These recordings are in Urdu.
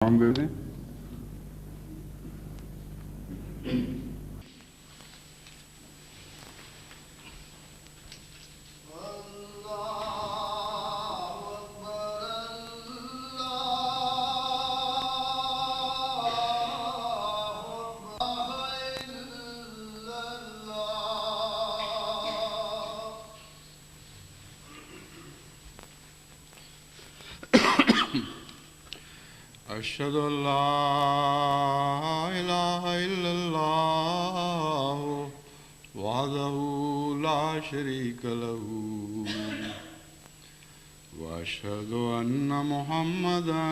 کام دے دیں۔ أشهد أن لا إله إلا الله وحده لا شريك له وأشهد أن محمدا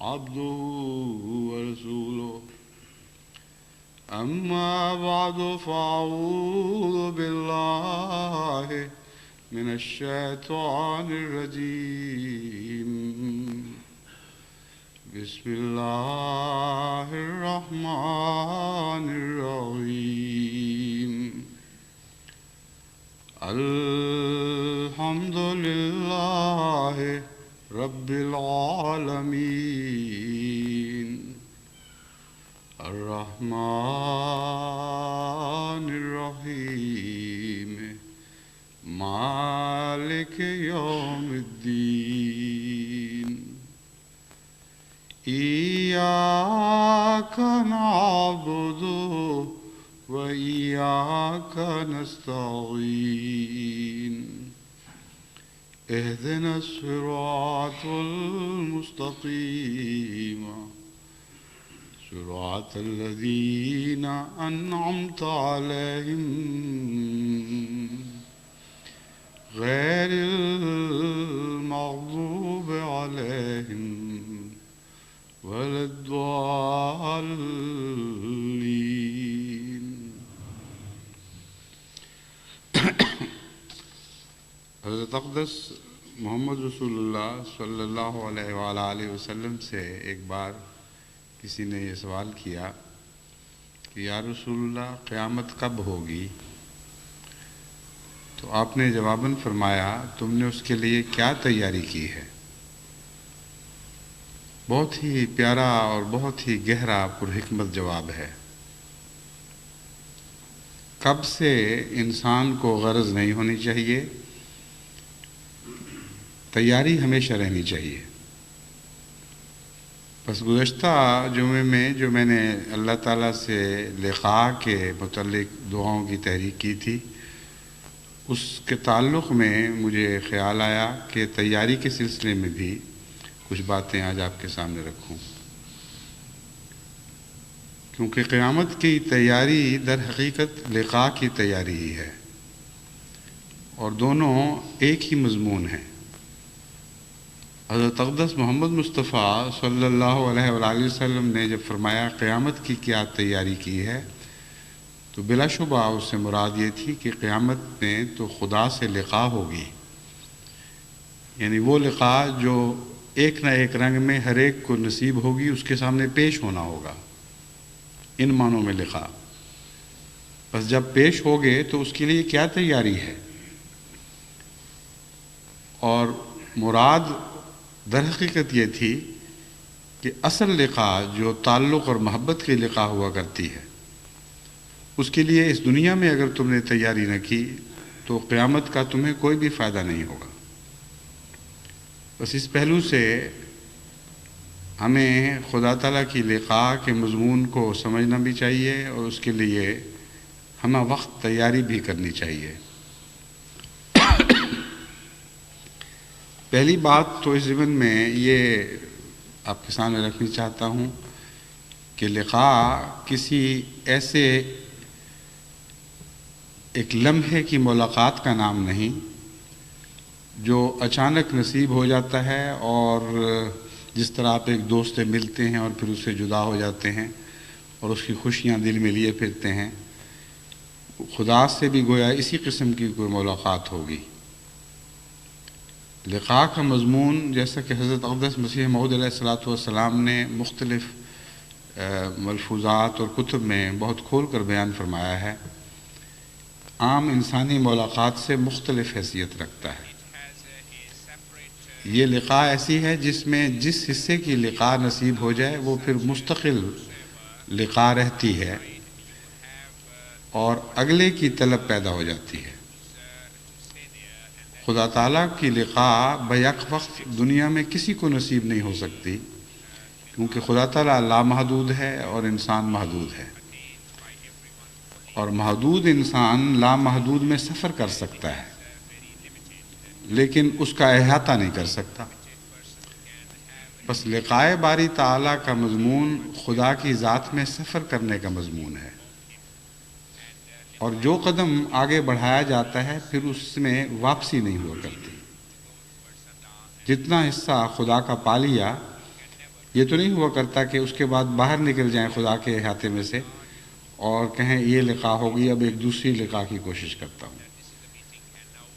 عبده ورسوله أما بعد فأعوذ بالله من الشيطان الرجيم بسم الله الرحمن الرحيم الحمد لله رب العالمين الرحمن الرحيم مالك يوم الدين إياك نعبد وإياك نستعين اهدنا الصراط المستقيم صراط الذين أنعمت عليهم غير المغضوب عليهم ولا الضالين۔ حضرت اقدس محمد رسول اللہ صلی اللہ علیہ وآلہ وسلم سے ایک بار کسی نے یہ سوال کیا کہ یا رسول اللہ قیامت کب ہوگی؟ تو آپ نے جواباً فرمایا تم نے اس کے لیے کیا تیاری کی ہے؟ بہت ہی پیارا اور بہت ہی گہرا پرحکمت جواب ہے۔ کب سے انسان کو غرض نہیں ہونی چاہیے، تیاری ہمیشہ رہنی چاہیے۔ بس گزشتہ جمعے میں جو میں نے اللہ تعالیٰ سے لقاء کے متعلق دعاؤں کی تحریک کی تھی، اس کے تعلق میں مجھے خیال آیا کہ تیاری کے سلسلے میں بھی کچھ باتیں آج آپ کے سامنے رکھوں، کیونکہ قیامت کی تیاری در حقیقت لقاء کی تیاری ہی ہے، اور دونوں ایک ہی مضمون ہیں۔ حضرت اقدس محمد مصطفیٰ صلی اللہ علیہ وآلہ وسلم نے جب فرمایا قیامت کی کیا تیاری کی ہے، تو بلا شبہ اس سے مراد یہ تھی کہ قیامت میں تو خدا سے لقاء ہوگی، یعنی وہ لقاء جو ایک نہ ایک رنگ میں ہر ایک کو نصیب ہوگی، اس کے سامنے پیش ہونا ہوگا، ان معنوں میں لقاء۔ بس جب پیش ہوگے تو اس کے لیے کیا تیاری ہے؟ اور مراد در حقیقت یہ تھی کہ اصل لقاء جو تعلق اور محبت کی لقاء ہوا کرتی ہے، اس کے لیے اس دنیا میں اگر تم نے تیاری نہ کی تو قیامت کا تمہیں کوئی بھی فائدہ نہیں ہوگا۔ بس اس پہلو سے ہمیں خدا تعالیٰ کی لقاء کے مضمون کو سمجھنا بھی چاہیے، اور اس کے لیے ہمہ وقت تیاری بھی کرنی چاہیے۔ پہلی بات تو اس ضمن میں یہ آپ کے سامنے رکھنی چاہتا ہوں کہ لقاء کسی ایسے ایک لمحے کی ملاقات کا نام نہیں جو اچانک نصیب ہو جاتا ہے، اور جس طرح آپ ایک دوست سے ملتے ہیں اور پھر اس سے جدا ہو جاتے ہیں اور اس کی خوشیاں دل میں لیے پھرتے ہیں، خدا سے بھی گویا اسی قسم کی کوئی ملاقات ہوگی۔ لقاء کا مضمون جیسا کہ حضرت اقدس مسیح موعود علیہ السلام نے مختلف ملفوظات اور کتب میں بہت کھول کر بیان فرمایا ہے، عام انسانی ملاقات سے مختلف حیثیت رکھتا ہے۔ یہ لقاء ایسی ہے جس میں جس حصے کی لقاء نصیب ہو جائے وہ پھر مستقل لقاء رہتی ہے اور اگلے کی طلب پیدا ہو جاتی ہے۔ خدا تعالیٰ کی لقاء بیک وقت دنیا میں کسی کو نصیب نہیں ہو سکتی، کیونکہ خدا تعالیٰ لامحدود ہے اور انسان محدود ہے، اور محدود انسان لامحدود میں سفر کر سکتا ہے لیکن اس کا احاطہ نہیں کر سکتا۔ بس لقائے باری تعالیٰ کا مضمون خدا کی ذات میں سفر کرنے کا مضمون ہے، اور جو قدم آگے بڑھایا جاتا ہے پھر اس میں واپسی نہیں ہوا کرتی۔ جتنا حصہ خدا کا پا لیا یہ تو نہیں ہوا کرتا کہ اس کے بعد باہر نکل جائیں خدا کے احاطے میں سے اور کہیں یہ لقاء ہوگی اب ایک دوسری لقاء کی کوشش کرتا ہوں،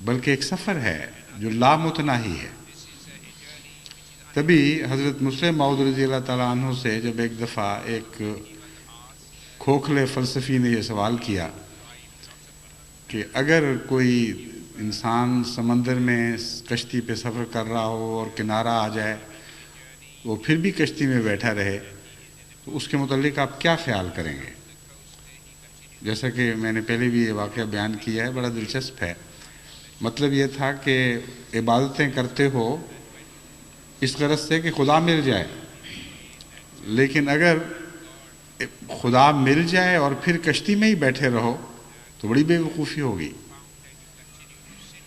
بلکہ ایک سفر ہے جو لامتناہی ہے۔ تبھی حضرت مسلم موعود رضی اللہ تعالیٰ عنہ سے جب ایک دفعہ ایک کھوکھلے فلسفی نے یہ سوال کیا کہ اگر کوئی انسان سمندر میں کشتی پہ سفر کر رہا ہو اور کنارہ آ جائے وہ پھر بھی کشتی میں بیٹھا رہے تو اس کے متعلق آپ کیا خیال کریں گے؟ جیسا کہ میں نے پہلے بھی یہ واقعہ بیان کیا ہے، بڑا دلچسپ ہے۔ مطلب یہ تھا کہ عبادتیں کرتے ہو اس غرض سے کہ خدا مل جائے، لیکن اگر خدا مل جائے اور پھر کشتی میں ہی بیٹھے رہو تو بڑی بے وقوفی ہوگی۔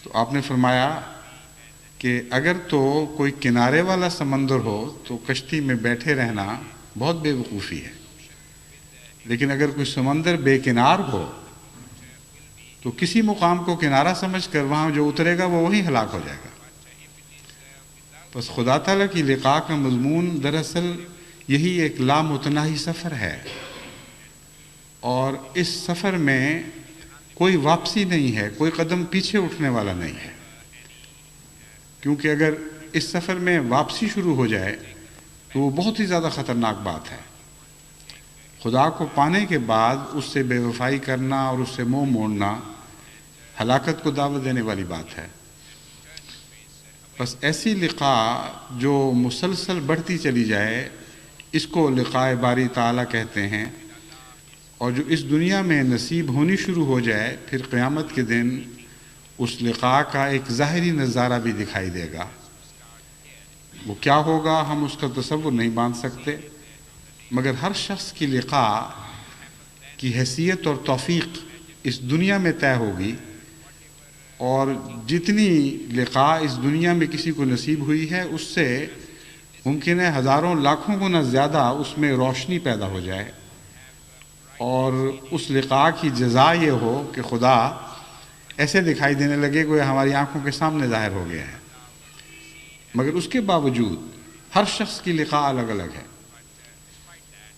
تو آپ نے فرمایا کہ اگر تو کوئی کنارے والا سمندر ہو تو کشتی میں بیٹھے رہنا بہت بے وقوفی ہے، لیکن اگر کوئی سمندر بے کنار ہو تو کسی مقام کو کنارہ سمجھ کر وہاں جو اترے گا وہ وہیں ہلاک ہو جائے گا۔ بس خدا تعالیٰ کی لقاء کا مضمون دراصل یہی ایک لامتناہی سفر ہے، اور اس سفر میں کوئی واپسی نہیں ہے، کوئی قدم پیچھے اٹھنے والا نہیں ہے، کیونکہ اگر اس سفر میں واپسی شروع ہو جائے تو وہ بہت ہی زیادہ خطرناک بات ہے۔ خدا کو پانے کے بعد اس سے بے وفائی کرنا اور اس سے منہ موڑنا ہلاکت کو دعوت دینے والی بات ہے۔ بس ایسی لقاء جو مسلسل بڑھتی چلی جائے اس کو لقائے باری تعالیٰ کہتے ہیں، اور جو اس دنیا میں نصیب ہونی شروع ہو جائے پھر قیامت کے دن اس لقاء کا ایک ظاہری نظارہ بھی دکھائی دے گا۔ وہ کیا ہوگا ہم اس کا تصور نہیں باندھ سکتے، مگر ہر شخص کی لقاء کی حیثیت اور توفیق اس دنیا میں طے ہوگی، اور جتنی لقاء اس دنیا میں کسی کو نصیب ہوئی ہے اس سے ممکن ہے ہزاروں لاکھوں گنا زیادہ اس میں روشنی پیدا ہو جائے، اور اس لقاء کی جزا یہ ہو کہ خدا ایسے دکھائی دینے لگے کہ ہماری آنکھوں کے سامنے ظاہر ہو گیا ہے۔ مگر اس کے باوجود ہر شخص کی لقاء الگ الگ ہے۔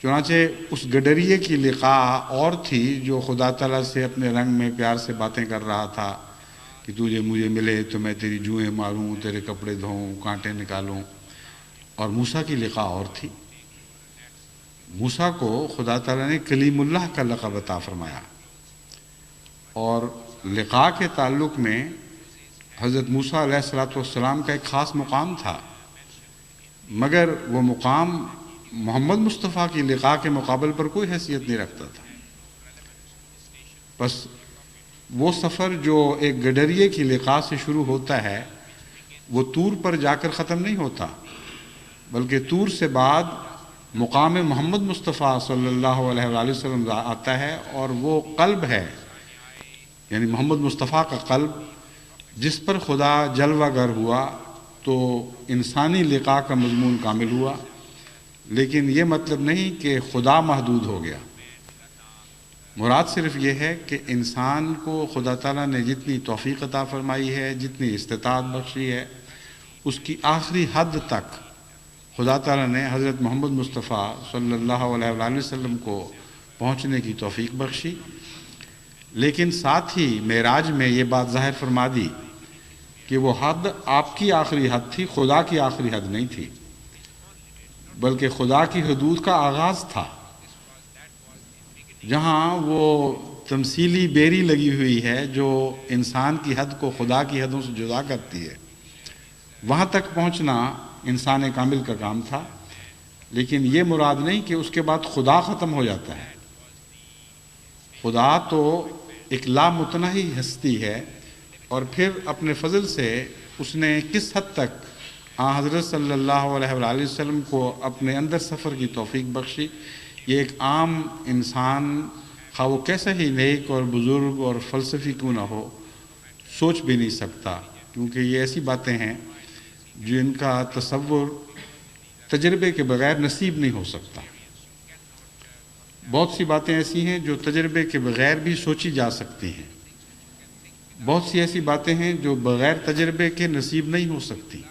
چنانچہ اس گڈریے کی لقاء اور تھی جو خدا تعالیٰ سے اپنے رنگ میں پیار سے باتیں کر رہا تھا کہ تجھے مجھے ملے تو میں تیری جوئیں ماروں، تیرے کپڑے دھوؤں، کانٹے نکالوں۔ اور موسیٰ کی لقاء اور تھی۔ موسیٰ کو خدا تعالیٰ نے کلیم اللہ کا لقب عطا فرمایا، اور لقاء کے تعلق میں حضرت موسیٰ علیہ السلام کا ایک خاص مقام تھا، مگر وہ مقام محمد مصطفیٰ کی لقاء کے مقابل پر کوئی حیثیت نہیں رکھتا تھا۔ بس وہ سفر جو ایک گڈریے کی لقاء سے شروع ہوتا ہے وہ طور پر جا کر ختم نہیں ہوتا، بلکہ طور سے بعد مقام محمد مصطفیٰ صلی اللہ علیہ وآلہ وسلم آتا ہے، اور وہ قلب ہے، یعنی محمد مصطفیٰ کا قلب جس پر خدا جلوہ گر ہوا، تو انسانی لقاء کا مضمون کامل ہوا۔ لیکن یہ مطلب نہیں کہ خدا محدود ہو گیا، مراد صرف یہ ہے کہ انسان کو خدا تعالیٰ نے جتنی توفیق عطا فرمائی ہے، جتنی استطاعت بخشی ہے، اس کی آخری حد تک خدا تعالیٰ نے حضرت محمد مصطفیٰ صلی اللہ علیہ وآلہ وسلم کو پہنچنے کی توفیق بخشی۔ لیکن ساتھ ہی معراج میں یہ بات ظاہر فرما دی کہ وہ حد آپ کی آخری حد تھی، خدا کی آخری حد نہیں تھی، بلکہ خدا کی حدود کا آغاز تھا، جہاں وہ تمثیلی بیری لگی ہوئی ہے جو انسان کی حد کو خدا کی حدوں سے جدا کرتی ہے، وہاں تک پہنچنا انسان کامل کا کام تھا، لیکن یہ مراد نہیں کہ اس کے بعد خدا ختم ہو جاتا ہے۔ خدا تو ایک لامتناہی ہستی ہے، اور پھر اپنے فضل سے اس نے کس حد تک حضرت صلی اللہ علیہ وآلہ وسلم کو اپنے اندر سفر کی توفیق بخشی، یہ ایک عام انسان خواہ وہ کیسا ہی نیک اور بزرگ اور فلسفی کیوں نہ ہو سوچ بھی نہیں سکتا، کیونکہ یہ ایسی باتیں ہیں جن کا تصور تجربے کے بغیر نصیب نہیں ہو سکتا۔ بہت سی باتیں ایسی ہیں جو تجربے کے بغیر بھی سوچی جا سکتی ہیں، بہت سی ایسی باتیں ہیں جو بغیر تجربے کے نصیب نہیں ہو سکتی۔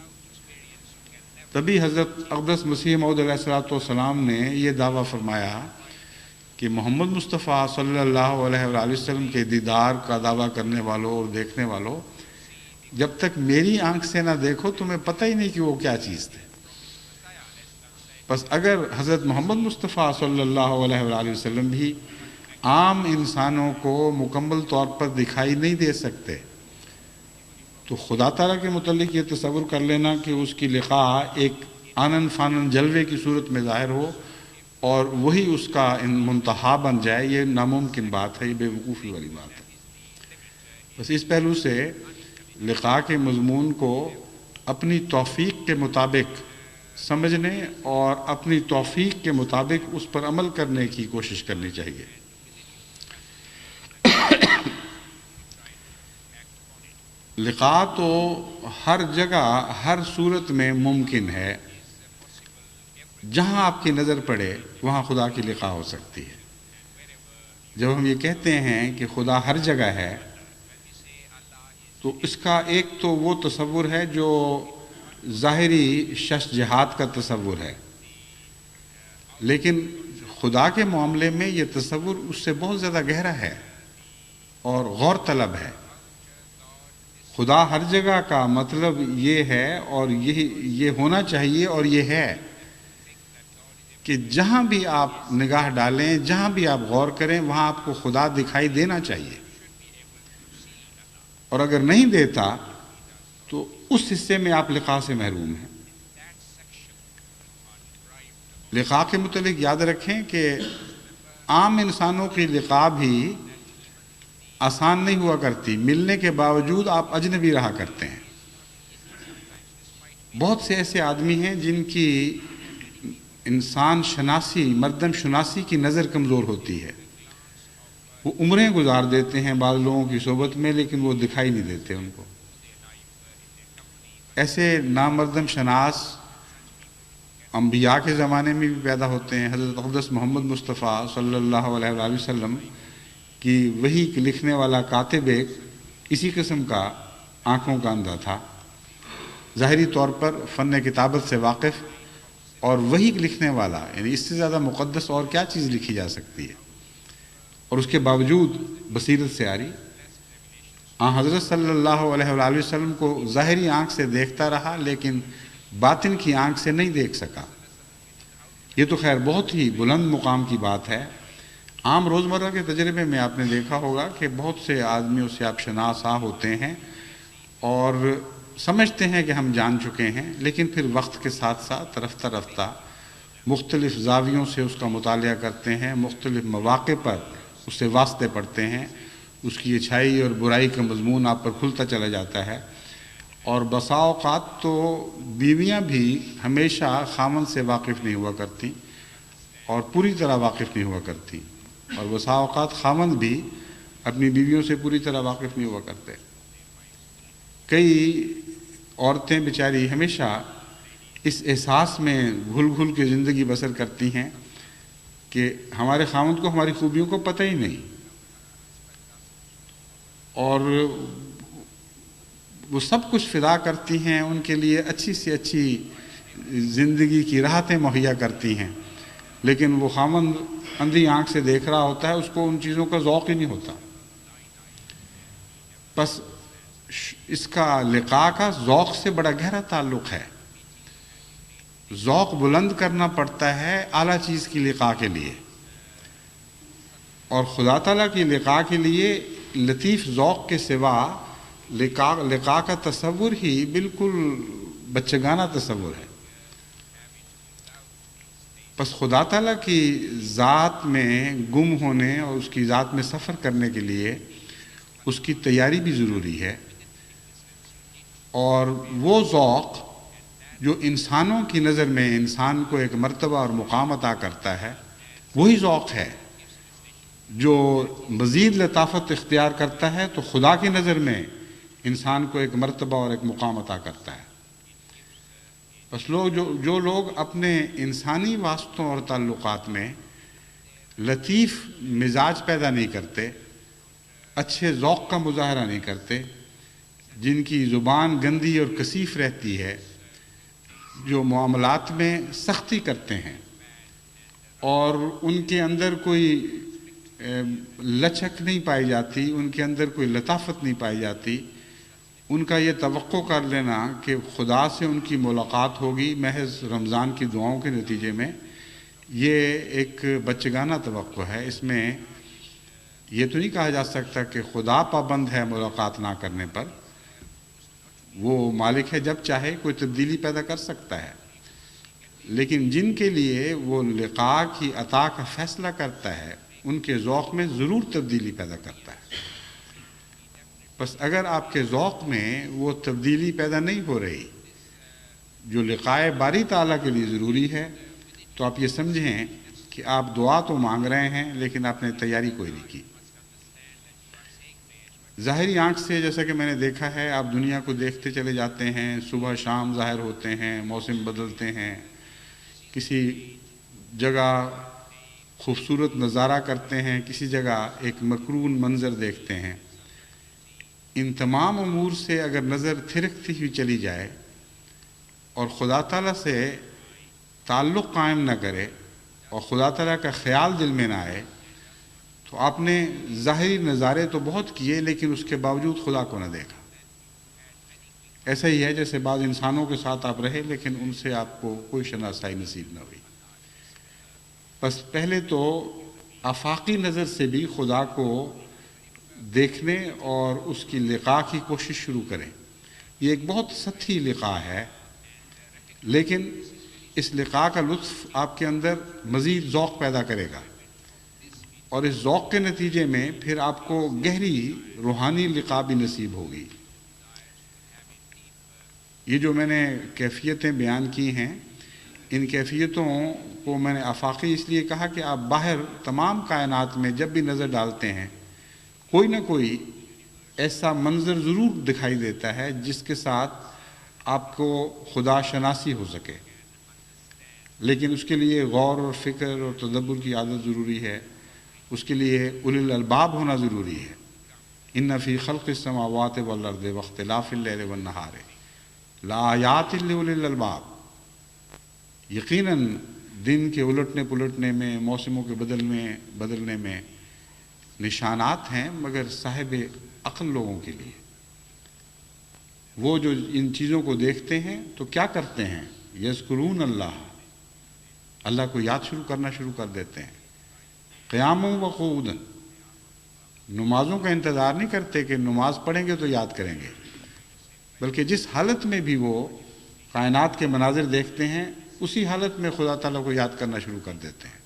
تبھی حضرت اقدس مسیح موعود علیہ الصلوۃ والسلام نے یہ دعویٰ فرمایا کہ محمد مصطفیٰ صلی اللہ علیہ وآلہ وسلم کے دیدار کا دعویٰ کرنے والوں اور دیکھنے والوں، جب تک میری آنکھ سے نہ دیکھو تمہیں پتہ ہی نہیں کہ وہ کیا چیز تھے۔ بس اگر حضرت محمد مصطفیٰ صلی اللہ علیہ وآلہ وسلم بھی عام انسانوں کو مکمل طور پر دکھائی نہیں دے سکتے، تو خدا تعالیٰ کے متعلق یہ تصور کر لینا کہ اس کی لقاء ایک آنن فانن جلوے کی صورت میں ظاہر ہو اور وہی اس کا منتہا بن جائے، یہ ناممکن بات ہے، یہ بے وقوفی والی بات ہے۔ بس اس پہلو سے لقاء کے مضمون کو اپنی توفیق کے مطابق سمجھنے اور اپنی توفیق کے مطابق اس پر عمل کرنے کی کوشش کرنی چاہیے۔ لقاء تو ہر جگہ ہر صورت میں ممکن ہے، جہاں آپ کی نظر پڑے وہاں خدا کی لقاء ہو سکتی ہے۔ جب ہم یہ کہتے ہیں کہ خدا ہر جگہ ہے، تو اس کا ایک تو وہ تصور ہے جو ظاہری شش جہات کا تصور ہے، لیکن خدا کے معاملے میں یہ تصور اس سے بہت زیادہ گہرا ہے اور غور طلب ہے۔ خدا ہر جگہ کا مطلب یہ ہے، اور یہ ہونا چاہیے اور یہ ہے کہ جہاں بھی آپ نگاہ ڈالیں، جہاں بھی آپ غور کریں، وہاں آپ کو خدا دکھائی دینا چاہیے، اور اگر نہیں دیتا تو اس حصے میں آپ لقاء سے محروم ہیں۔ لقاء کے متعلق یاد رکھیں کہ عام انسانوں کی لقاء بھی آسان نہیں ہوا کرتی، ملنے کے باوجود آپ اجنبی رہا کرتے ہیں۔ بہت سے ایسے آدمی ہیں جن کی انسان شناسی، مردم شناسی کی نظر کمزور ہوتی ہے، وہ عمریں گزار دیتے ہیں بعض لوگوں کی صحبت میں، لیکن وہ دکھائی نہیں دیتے ان کو۔ ایسے نامردم شناس انبیاء کے زمانے میں بھی پیدا ہوتے ہیں۔ حضرت اقدس محمد مصطفیٰ صلی اللہ علیہ وآلہ وسلم کی وحی لکھنے والا کاتب ایک اسی قسم کا آنکھوں کا اندھا تھا، ظاہری طور پر فن کتابت سے واقف، اور وحی لکھنے والا، یعنی اس سے زیادہ مقدس اور کیا چیز لکھی جا سکتی ہے، اور اس کے باوجود بصیرت سے آری حضرت صلی اللہ علیہ وآلہ وسلم کو ظاہری آنکھ سے دیکھتا رہا، لیکن باطن کی آنکھ سے نہیں دیکھ سکا۔ یہ تو خیر بہت ہی بلند مقام کی بات ہے۔ عام روزمرہ کے تجربے میں آپ نے دیکھا ہوگا کہ بہت سے آدمیوں سے آپ شناسا ہوتے ہیں اور سمجھتے ہیں کہ ہم جان چکے ہیں، لیکن پھر وقت کے ساتھ ساتھ رفتہ رفتہ مختلف زاویوں سے اس کا مطالعہ کرتے ہیں، مختلف مواقع پر اس سے واسطے پڑھتے ہیں، اس کی اچھائی اور برائی کا مضمون آپ پر کھلتا چلا جاتا ہے۔ اور بسا اوقات تو بیویاں بھی ہمیشہ خامن سے واقف نہیں ہوا کرتی اور پوری طرح واقف نہیں ہوا کرتی، اور بسا اوقات خامن بھی اپنی بیویوں سے پوری طرح واقف نہیں ہوا کرتے۔ کئی عورتیں بیچاری ہمیشہ اس احساس میں گھل گھل کے زندگی بسر کرتی ہیں کہ ہمارے خامند کو ہماری خوبیوں کو پتہ ہی نہیں، اور وہ سب کچھ فدا کرتی ہیں، ان کے لیے اچھی سے اچھی زندگی کی راحتیں مہیا کرتی ہیں، لیکن وہ خامند اندھی آنکھ سے دیکھ رہا ہوتا ہے، اس کو ان چیزوں کا ذوق ہی نہیں ہوتا۔ بس اس کا لقاء کا ذوق سے بڑا گہرا تعلق ہے۔ ذوق بلند کرنا پڑتا ہے اعلیٰ چیز کی لقاء کے لیے، اور خدا تعالیٰ کی لقاء کے لیے لطیف ذوق کے سوا لقاء کا تصور ہی بالکل بچگانہ تصور ہے۔ پس خدا تعالیٰ کی ذات میں گم ہونے اور اس کی ذات میں سفر کرنے کے لیے اس کی تیاری بھی ضروری ہے، اور وہ ذوق جو انسانوں کی نظر میں انسان کو ایک مرتبہ اور مقام عطا کرتا ہے، وہی ذوق ہے جو مزید لطافت اختیار کرتا ہے تو خدا کی نظر میں انسان کو ایک مرتبہ اور ایک مقام عطا کرتا ہے۔ بس جو لوگ اپنے انسانی واسطوں اور تعلقات میں لطیف مزاج پیدا نہیں کرتے، اچھے ذوق کا مظاہرہ نہیں کرتے، جن کی زبان گندی اور کثیف رہتی ہے، جو معاملات میں سختی کرتے ہیں اور ان کے اندر کوئی لچک نہیں پائی جاتی، ان کے اندر کوئی لطافت نہیں پائی جاتی، ان کا یہ توقع کر لینا کہ خدا سے ان کی ملاقات ہوگی محض رمضان کی دعاؤں کے نتیجے میں، یہ ایک بچگانہ توقع ہے۔ اس میں یہ تو نہیں کہا جا سکتا کہ خدا پابند ہے ملاقات نہ کرنے پر، وہ مالک ہے، جب چاہے کوئی تبدیلی پیدا کر سکتا ہے، لیکن جن کے لیے وہ لقاء کی عطا کا فیصلہ کرتا ہے ان کے ذوق میں ضرور تبدیلی پیدا کرتا ہے۔ بس اگر آپ کے ذوق میں وہ تبدیلی پیدا نہیں ہو رہی جو لقاء باری تعالیٰ کے لیے ضروری ہے، تو آپ یہ سمجھیں کہ آپ دعا تو مانگ رہے ہیں لیکن آپ نے تیاری کوئی نہیں کی۔ ظاہری آنکھ سے جیسا کہ میں نے دیکھا ہے، آپ دنیا کو دیکھتے چلے جاتے ہیں، صبح شام ظاہر ہوتے ہیں، موسم بدلتے ہیں، کسی جگہ خوبصورت نظارہ کرتے ہیں، کسی جگہ ایک مکرون منظر دیکھتے ہیں۔ ان تمام امور سے اگر نظر تھرکتی ہوئی چلی جائے اور خدا تعالیٰ سے تعلق قائم نہ کرے اور خدا تعالیٰ کا خیال دل میں نہ آئے، تو آپ نے ظاہری نظارے تو بہت کیے لیکن اس کے باوجود خدا کو نہ دیکھا۔ ایسا ہی ہے جیسے بعض انسانوں کے ساتھ آپ رہے لیکن ان سے آپ کو کوئی شناسائی نصیب نہ ہوئی۔ بس پہلے تو آفاقی نظر سے بھی خدا کو دیکھنے اور اس کی لقاء کی کوشش شروع کریں۔ یہ ایک بہت سطحی لقاء ہے، لیکن اس لقاء کا لطف آپ کے اندر مزید ذوق پیدا کرے گا، اور اس ذوق کے نتیجے میں پھر آپ کو گہری روحانی لقاء بھی نصیب ہوگی۔ یہ جو میں نے کیفیتیں بیان کی ہیں، ان کیفیتوں کو میں نے آفاقی اس لیے کہا کہ آپ باہر تمام کائنات میں جب بھی نظر ڈالتے ہیں، کوئی نہ کوئی ایسا منظر ضرور دکھائی دیتا ہے جس کے ساتھ آپ کو خدا شناسی ہو سکے، لیکن اس کے لیے غور اور فکر اور تدبر کی عادت ضروری ہے، اس کے لیے اولی الالباب ہونا ضروری ہے۔ ان فی خلق السماوات والارض واختلاف اللیل والنہار لآیات لأولی الالباب، یقیناً دن کے الٹنے پلٹنے میں، موسموں کے بدلنے میں نشانات ہیں، مگر صاحب عقل لوگوں کے لیے۔ وہ جو ان چیزوں کو دیکھتے ہیں تو کیا کرتے ہیں؟ یذکرون اللہ کو یاد کرنا شروع کر دیتے ہیں، قیام و قعودا، نمازوں کا انتظار نہیں کرتے کہ نماز پڑھیں گے تو یاد کریں گے، بلکہ جس حالت میں بھی وہ کائنات کے مناظر دیکھتے ہیں اسی حالت میں خدا تعالیٰ کو یاد کرنا شروع کر دیتے ہیں۔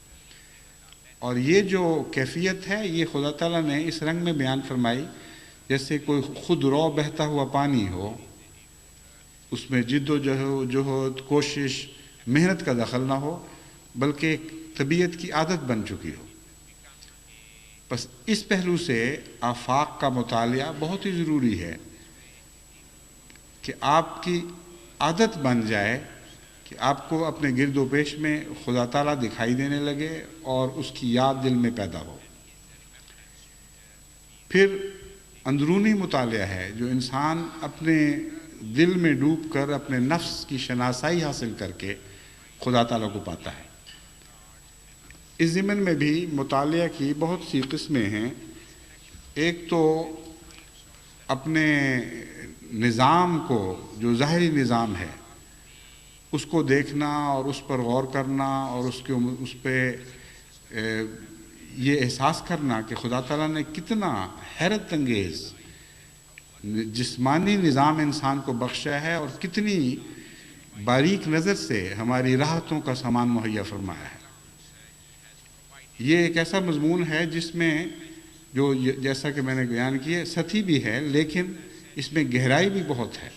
اور یہ جو کیفیت ہے یہ خدا تعالیٰ نے اس رنگ میں بیان فرمائی جیسے کوئی خود رو بہتا ہوا پانی ہو، اس میں جد و جہد، کوشش، محنت کا دخل نہ ہو، بلکہ ایک طبیعت کی عادت بن چکی ہو۔ بس اس پہلو سے آفاق کا مطالعہ بہت ہی ضروری ہے کہ آپ کی عادت بن جائے کہ آپ کو اپنے گرد و پیش میں خدا تعالیٰ دکھائی دینے لگے اور اس کی یاد دل میں پیدا ہو۔ پھر اندرونی مطالعہ ہے جو انسان اپنے دل میں ڈوب کر اپنے نفس کی شناسائی حاصل کر کے خدا تعالیٰ کو پاتا ہے۔ اس ضمن میں بھی مطالعہ کی بہت سی قسمیں ہیں۔ ایک تو اپنے نظام کو، جو ظاہری نظام ہے، اس کو دیکھنا اور اس پر غور کرنا اور اس پہ یہ احساس کرنا کہ خدا تعالیٰ نے کتنا حیرت انگیز جسمانی نظام انسان کو بخشا ہے اور کتنی باریک نظر سے ہماری راحتوں کا سامان مہیا فرمایا ہے۔ یہ ایک ایسا مضمون ہے جس میں جو جیسا کہ میں نے بیان کیا سطحی بھی ہے، لیکن اس میں گہرائی بھی بہت ہے۔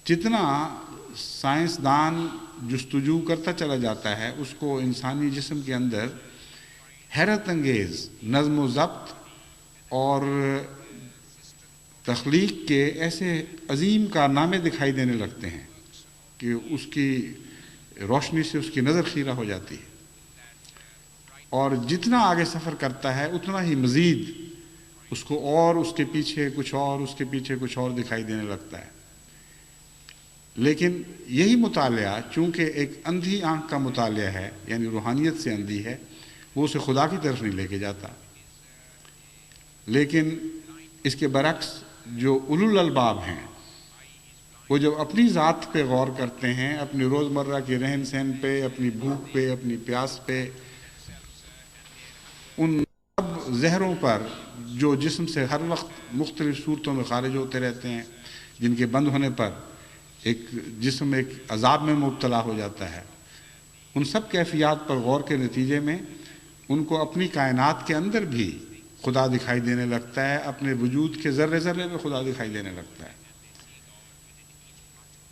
جتنا سائنسدان جستجو کرتا چلا جاتا ہے اس کو انسانی جسم کے اندر حیرت انگیز نظم و ضبط اور تخلیق کے ایسے عظیم کارنامے دکھائی دینے لگتے ہیں کہ اس کی روشنی سے اس کی نظر خیرہ ہو جاتی ہے، اور جتنا آگے سفر کرتا ہے اتنا ہی مزید اس کو اور اس کے پیچھے کچھ اور اس کے پیچھے کچھ اور دکھائی دینے لگتا ہے۔ لیکن یہی مطالعہ چونکہ ایک اندھی آنکھ کا مطالعہ ہے، یعنی روحانیت سے اندھی ہے، وہ اسے خدا کی طرف نہیں لے کے جاتا۔ لیکن اس کے برعکس جو اولو الالباب ہیں وہ جب اپنی ذات پہ غور کرتے ہیں، اپنی روزمرہ کے رہن سہن پہ، اپنی بھوک پہ، اپنی پیاس پہ، ان سب زہروں پر جو جسم سے ہر وقت مختلف صورتوں میں خارج ہوتے رہتے ہیں، جن کے بند ہونے پر ایک جسم ایک عذاب میں مبتلا ہو جاتا ہے، ان سب کیفیات پر غور کے نتیجے میں ان کو اپنی کائنات کے اندر بھی خدا دکھائی دینے لگتا ہے، اپنے وجود کے ذرے ذرے میں خدا دکھائی دینے لگتا ہے۔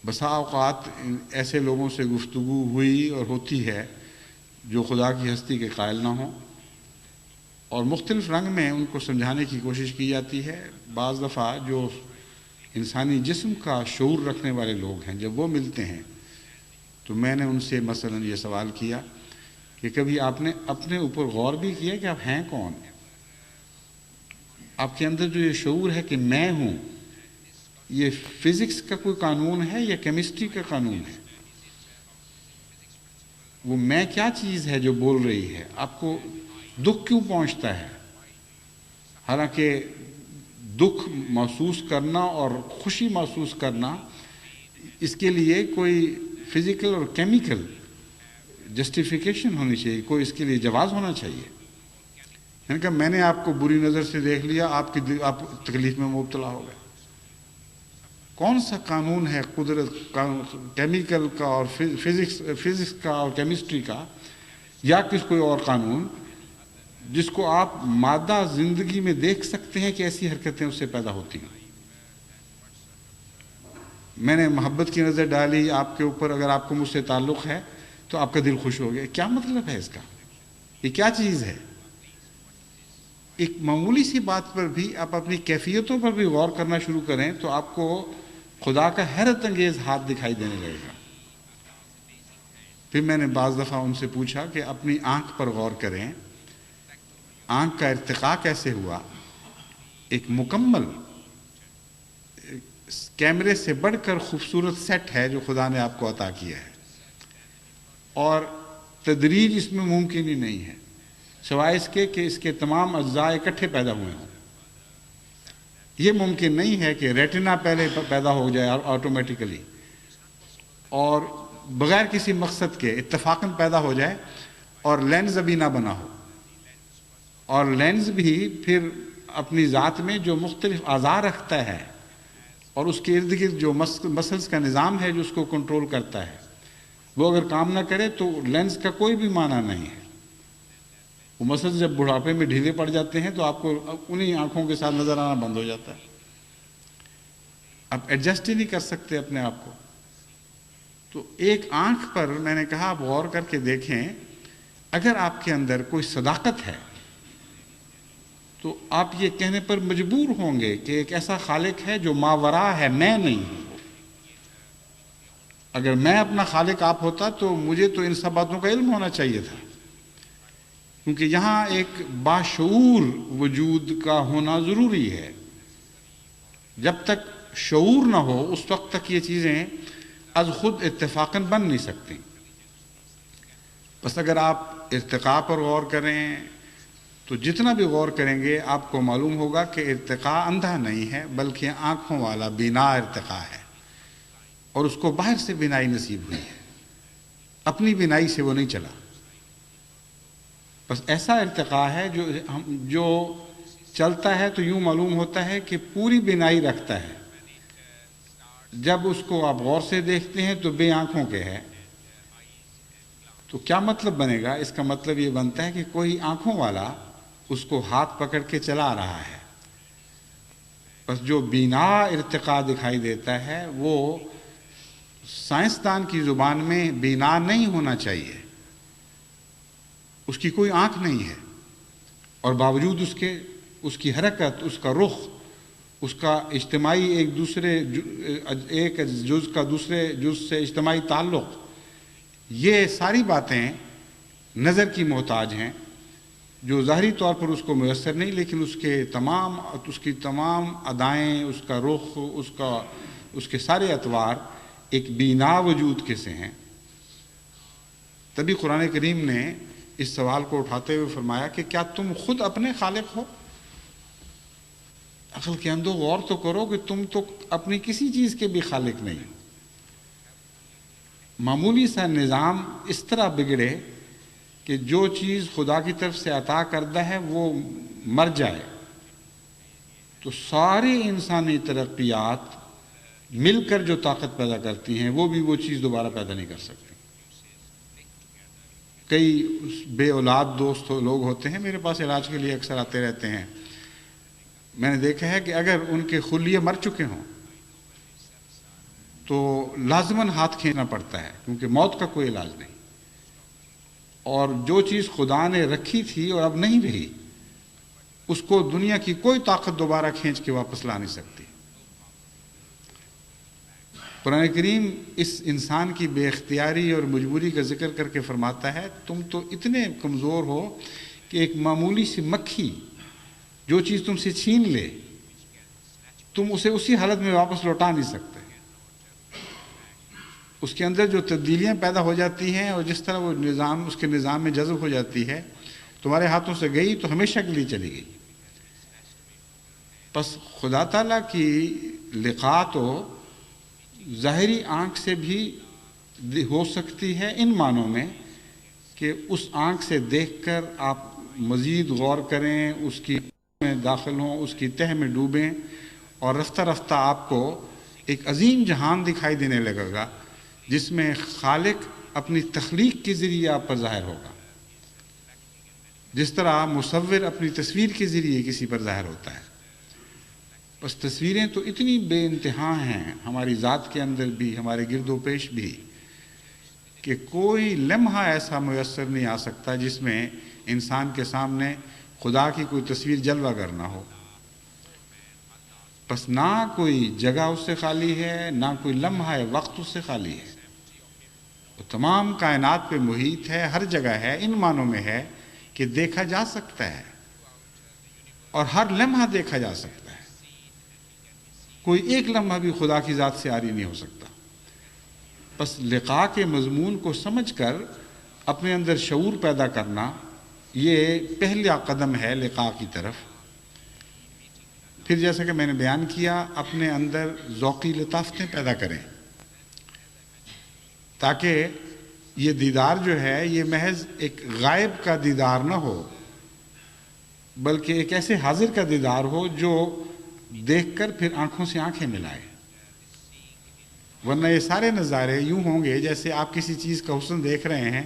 بسا اوقات ایسے لوگوں سے گفتگو ہوئی اور ہوتی ہے جو خدا کی ہستی کے قائل نہ ہوں، اور مختلف رنگ میں ان کو سمجھانے کی کوشش کی جاتی ہے۔ بعض دفعہ جو انسانی جسم کا شعور رکھنے والے لوگ ہیں جب وہ ملتے ہیں تو میں نے ان سے مثلا یہ سوال کیا کہ کبھی آپ نے اپنے اوپر غور بھی کیا کہ آپ ہیں کون؟ آپ کے اندر جو یہ شعور ہے کہ میں ہوں، یہ فزکس کا کوئی قانون ہے یا کیمسٹری کا قانون ہے؟ وہ میں کیا چیز ہے جو بول رہی ہے؟ آپ کو دکھ کیوں پہنچتا ہے؟ حالانکہ دکھ محسوس کرنا اور خوشی محسوس کرنا، اس کے لیے کوئی فزیکل اور کیمیکل جسٹیفیکیشن ہونی چاہیے، کوئی اس کے لیے جواز ہونا چاہیے۔ یعنی کہ میں نے آپ کو بری نظر سے دیکھ لیا، آپ تکلیف میں مبتلا ہو گئے۔ کون سا قانون ہے قدرت کیمیکل کا اور فزکس کا اور کیمسٹری کا، یا کوئی اور قانون جس کو آپ مادہ زندگی میں دیکھ سکتے ہیں کہ ایسی حرکتیں اس سے پیدا ہوتی ہیں؟ میں نے محبت کی نظر ڈالی آپ کے اوپر، اگر آپ کو مجھ سے تعلق ہے تو آپ کا دل خوش ہو گیا، کیا مطلب ہے اس کا؟ یہ کیا چیز ہے؟ ایک معمولی سی بات پر بھی آپ اپنی کیفیتوں پر بھی غور کرنا شروع کریں تو آپ کو خدا کا حیرت انگیز ہاتھ دکھائی دینے لگے گا۔ پھر میں نے بعض دفعہ ان سے پوچھا کہ اپنی آنکھ پر غور کریں، آنکھ کا ارتقاء کیسے ہوا؟ ایک مکمل کیمرے سے بڑھ کر خوبصورت سیٹ ہے جو خدا نے آپ کو عطا کیا ہے، اور تدریج اس میں ممکن ہی نہیں ہے سوائے اس کے کہ اس کے تمام اجزاء اکٹھے پیدا ہوئے ہوں۔ یہ ممکن نہیں ہے کہ ریٹنا پہلے پیدا ہو جائے آٹومیٹیکلی اور بغیر کسی مقصد کے اتفاقاً پیدا ہو جائے، اور لینز ابھی نہ بنا ہو، اور لینز بھی پھر اپنی ذات میں جو مختلف اعضاء رکھتا ہے اور اس کے ارد گرد جو مسلز کا نظام ہے جو اس کو کنٹرول کرتا ہے، وہ اگر کام نہ کرے تو لینز کا کوئی بھی معنی نہیں ہے۔ وہ مسلز جب بڑھاپے میں ڈھیلے پڑ جاتے ہیں تو آپ کو انہی آنکھوں کے ساتھ نظر آنا بند ہو جاتا ہے، آپ ایڈجسٹ ہی نہیں کر سکتے اپنے آپ کو۔ تو ایک آنکھ پر میں نے کہا آپ غور کر کے دیکھیں، اگر آپ کے اندر کوئی صداقت ہے تو آپ یہ کہنے پر مجبور ہوں گے کہ ایک ایسا خالق ہے جو ماورا ہے، میں نہیں ہوں۔ اگر میں اپنا خالق آپ ہوتا تو مجھے تو ان سب باتوں کا علم ہونا چاہیے تھا، کیونکہ یہاں ایک باشعور وجود کا ہونا ضروری ہے۔ جب تک شعور نہ ہو اس وقت تک یہ چیزیں از خود اتفاقاً بن نہیں سکتی۔ بس اگر آپ ارتقاء پر غور کریں تو جتنا بھی غور کریں گے آپ کو معلوم ہوگا کہ ارتقاء اندھا نہیں ہے بلکہ آنکھوں والا بینا ارتقاء ہے، اور اس کو باہر سے بینائی نصیب ہوئی ہے، اپنی بینائی سے وہ نہیں چلا۔ بس ایسا ارتقاء ہے جو چلتا ہے تو یوں معلوم ہوتا ہے کہ پوری بینائی رکھتا ہے، جب اس کو آپ غور سے دیکھتے ہیں تو بے آنکھوں کے ہے، تو کیا مطلب بنے گا؟ اس کا مطلب یہ بنتا ہے کہ کوئی آنکھوں والا اس کو ہاتھ پکڑ کے چلا رہا ہے۔ بس جو بینا ارتقاء دکھائی دیتا ہے وہ سائنسدان کی زبان میں بینا نہیں ہونا چاہیے، اس کی کوئی آنکھ نہیں ہے، اور باوجود اس کی حرکت، اس کا رخ، اس کا اجتماعی ایک جز کا دوسرے جز سے اجتماعی تعلق، یہ ساری باتیں نظر کی محتاج ہیں جو ظاہری طور پر اس کو میسر نہیں، لیکن اس کی تمام ادائیں، اس کا رخ، اس کے سارے اطوار ایک بینا وجود کے سے ہیں۔ تبھی قرآن کریم نے اس سوال کو اٹھاتے ہوئے فرمایا کہ کیا تم خود اپنے خالق ہو؟ عقل کے اندر غور تو کرو کہ تم تو اپنی کسی چیز کے بھی خالق نہیں ہو۔ معمولی سا نظام اس طرح بگڑے کہ جو چیز خدا کی طرف سے عطا کردہ ہے وہ مر جائے تو ساری انسانی ترقیات مل کر جو طاقت پیدا کرتی ہیں وہ چیز دوبارہ پیدا نہیں کر سکتی۔ کئی بے اولاد دوست لوگ ہوتے ہیں، میرے پاس علاج کے لیے اکثر آتے رہتے ہیں۔ میں نے دیکھا ہے کہ اگر ان کے خلیے مر چکے ہوں تو لازماً ہاتھ کھینچنا پڑتا ہے، کیونکہ موت کا کوئی علاج نہیں، اور جو چیز خدا نے رکھی تھی اور اب نہیں رہی، اس کو دنیا کی کوئی طاقت دوبارہ کھینچ کے واپس لا نہیں سکتی۔ قرآن کریم اس انسان کی بے اختیاری اور مجبوری کا ذکر کر کے فرماتا ہے تم تو اتنے کمزور ہو کہ ایک معمولی سی مکھی جو چیز تم سے چھین لے تم اسے اسی حالت میں واپس لوٹا نہیں سکتے۔ اس کے اندر جو تبدیلیاں پیدا ہو جاتی ہیں اور جس طرح وہ نظام اس کے نظام میں جذب ہو جاتی ہے، تمہارے ہاتھوں سے گئی تو ہمیشہ کے لیے چلی گئی۔ بس خدا تعالیٰ کی لقاء تو ظاہری آنکھ سے بھی ہو سکتی ہے، ان معنوں میں کہ اس آنکھ سے دیکھ کر آپ مزید غور کریں، اس کی میں داخل ہوں، اس کی تہ میں ڈوبیں، اور رفتہ رفتہ آپ کو ایک عظیم جہان دکھائی دینے لگے گا جس میں خالق اپنی تخلیق کے ذریعے آپ پر ظاہر ہوگا، جس طرح مصور اپنی تصویر کے ذریعے کسی پر ظاہر ہوتا ہے۔ بس تصویریں تو اتنی بے انتہا ہیں ہماری ذات کے اندر بھی، ہمارے گرد و پیش بھی، کہ کوئی لمحہ ایسا میسر نہیں آ سکتا جس میں انسان کے سامنے خدا کی کوئی تصویر جلوہ گر نہ ہو۔ بس نہ کوئی جگہ اس سے خالی ہے، نہ کوئی لمحہ وقت اس سے خالی ہے، وہ تمام کائنات پہ محیط ہے، ہر جگہ ہے، ان معنوں میں ہے کہ دیکھا جا سکتا ہے اور ہر لمحہ دیکھا جا سکتا ہے۔ کوئی ایک لمحہ بھی خدا کی ذات سے عاری نہیں ہو سکتا۔ بس لقاء کے مضمون کو سمجھ کر اپنے اندر شعور پیدا کرنا، یہ پہلا قدم ہے لقاء کی طرف۔ پھر جیسا کہ میں نے بیان کیا، اپنے اندر ذوقی لطافتیں پیدا کریں تاکہ یہ دیدار جو ہے یہ محض ایک غائب کا دیدار نہ ہو، بلکہ ایک ایسے حاضر کا دیدار ہو جو دیکھ کر پھر آنکھوں سے آنکھیں ملائے۔ ورنہ یہ سارے نظارے یوں ہوں گے جیسے آپ کسی چیز کا حسن دیکھ رہے ہیں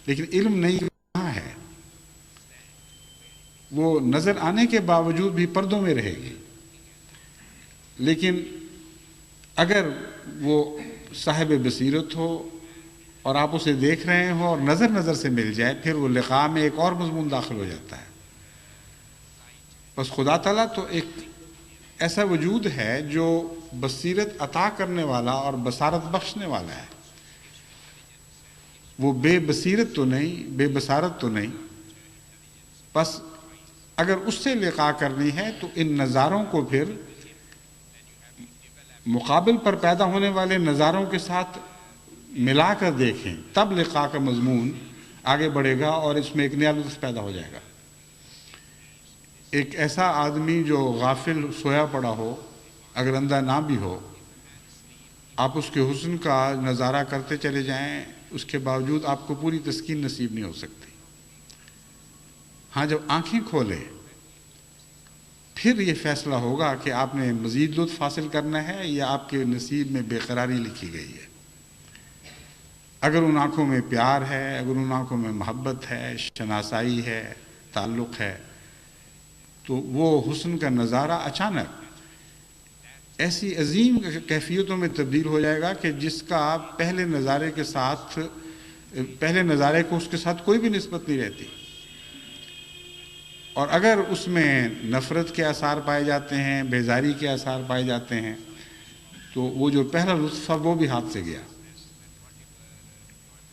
لیکن علم نہیں کہاں ہے، وہ نظر آنے کے باوجود بھی پردوں میں رہے گی۔ لیکن اگر وہ صاحب بصیرت ہو اور آپ اسے دیکھ رہے ہو اور نظر سے مل جائے، پھر وہ لقاء میں ایک اور مضمون داخل ہو جاتا ہے۔ بس خدا تعالیٰ تو ایک ایسا وجود ہے جو بصیرت عطا کرنے والا اور بصارت بخشنے والا ہے، وہ بے بصیرت تو نہیں، بے بصارت تو نہیں۔ بس اگر اس سے لقاء کرنی ہے تو ان نظاروں کو پھر مقابل پر پیدا ہونے والے نظاروں کے ساتھ ملا کر دیکھیں، تب لقاء کا مضمون آگے بڑھے گا اور اس میں ایک نیا لطف پیدا ہو جائے گا۔ ایک ایسا آدمی جو غافل سویا پڑا ہو، اگر اندھا نہ بھی ہو، آپ اس کے حسن کا نظارہ کرتے چلے جائیں، اس کے باوجود آپ کو پوری تسکین نصیب نہیں ہو سکتی۔ ہاں جب آنکھیں کھولے پھر یہ فیصلہ ہوگا کہ آپ نے مزید لطف حاصل کرنا ہے یا آپ کے نصیب میں بے قراری لکھی گئی ہے۔ اگر ان آنکھوں میں پیار ہے، اگر ان آنکھوں میں محبت ہے، شناسائی ہے، تعلق ہے، تو وہ حسن کا نظارہ اچانک ایسی عظیم کیفیتوں میں تبدیل ہو جائے گا کہ جس کا پہلے نظارے کو اس کے ساتھ کوئی بھی نسبت نہیں رہتی۔ اور اگر اس میں نفرت کے آثار پائے جاتے ہیں، بیزاری کے آثار پائے جاتے ہیں، تو وہ جو پہلا لطف تھا وہ بھی ہاتھ سے گیا۔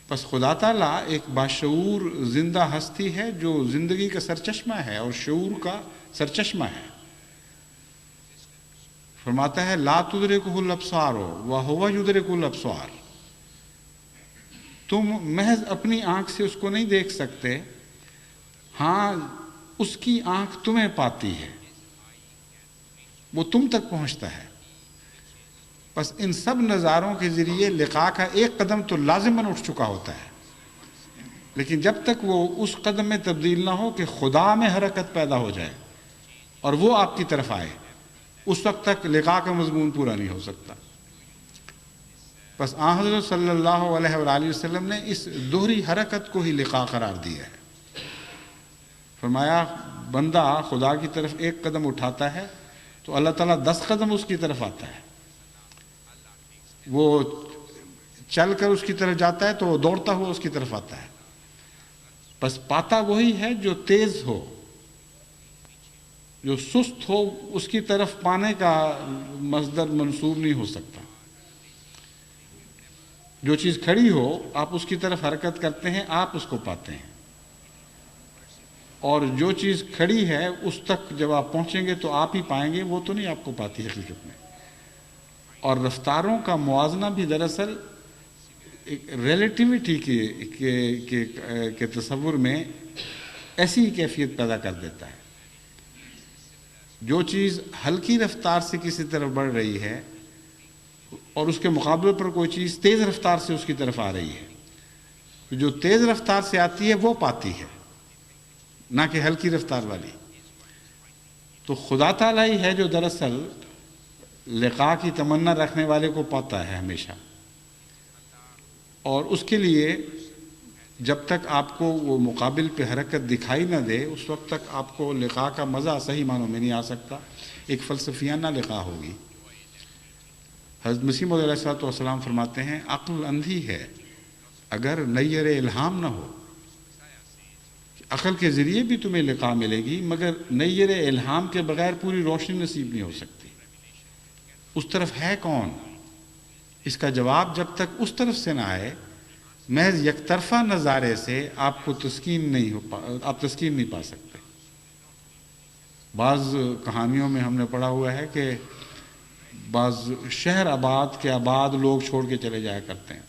پس خدا تعالیٰ ایک باشعور زندہ ہستی ہے جو زندگی کا سرچشمہ ہے اور شعور کا سرچشمہ ہے۔ فرماتا ہے لا تدرکہ الابصار وہو یدرک الابصار، تم محض اپنی آنکھ سے اس کو نہیں دیکھ سکتے، ہاں اس کی آنکھ تمہیں پاتی ہے، وہ تم تک پہنچتا ہے۔ بس ان سب نظاروں کے ذریعے لقاء کا ایک قدم تو لازماً اٹھ چکا ہوتا ہے، لیکن جب تک وہ اس قدم میں تبدیل نہ ہو کہ خدا میں حرکت پیدا ہو جائے اور وہ آپ کی طرف آئے، اس وقت تک لقاء کا مضمون پورا نہیں ہو سکتا۔ بس آن حضرت صلی اللہ علیہ وآلہ وسلم نے اس دوہری حرکت کو ہی لقاء قرار دیا ہے۔ فرمایا بندہ خدا کی طرف ایک قدم اٹھاتا ہے تو اللہ تعالیٰ 10 قدم اس کی طرف آتا ہے، وہ چل کر اس کی طرف جاتا ہے تو وہ دوڑتا ہوا اس کی طرف آتا ہے۔ بس پاتا وہی ہے جو تیز ہو، جو سست ہو اس کی طرف پانے کا مصدر منسوب نہیں ہو سکتا۔ جو چیز کھڑی ہو آپ اس کی طرف حرکت کرتے ہیں، آپ اس کو پاتے ہیں، اور جو چیز کھڑی ہے اس تک جب آپ پہنچیں گے تو آپ ہی پائیں گے، وہ تو نہیں آپ کو پاتی حقیقت میں۔ اور رفتاروں کا موازنہ بھی دراصل ایک ریلیٹیوٹی کے تصور میں ایسی ہی کیفیت پیدا کر دیتا ہے۔ جو چیز ہلکی رفتار سے کسی طرف بڑھ رہی ہے اور اس کے مقابلے پر کوئی چیز تیز رفتار سے اس کی طرف آ رہی ہے، جو تیز رفتار سے آتی ہے وہ پاتی ہے، نہ کہ ہلکی رفتار والی۔ تو خدا تعالیٰ ہی ہے جو دراصل لقاء کی تمنا رکھنے والے کو پاتا ہے ہمیشہ، اور اس کے لیے جب تک آپ کو وہ مقابل پہ حرکت دکھائی نہ دے اس وقت تک آپ کو لقاء کا مزہ صحیح معنوں میں نہیں آ سکتا، ایک فلسفیانہ لقاء ہوگی۔ حضرت مسیح موعود علیہ السلام فرماتے ہیں عقل اندھی ہے اگر نیر الہام نہ ہو، عقل کے ذریعے بھی تمہیں لقاء ملے گی مگر نیر الہام کے بغیر پوری روشنی نصیب نہیں ہو سکتی۔ اس طرف ہے کون؟ اس کا جواب جب تک اس طرف سے نہ آئے، محض یک طرفہ نظارے سے آپ کو تسکین نہیں پا سکتے۔ بعض کہانیوں میں ہم نے پڑھا ہوا ہے کہ بعض شہر آباد کے آباد لوگ چھوڑ کے چلے جایا کرتے ہیں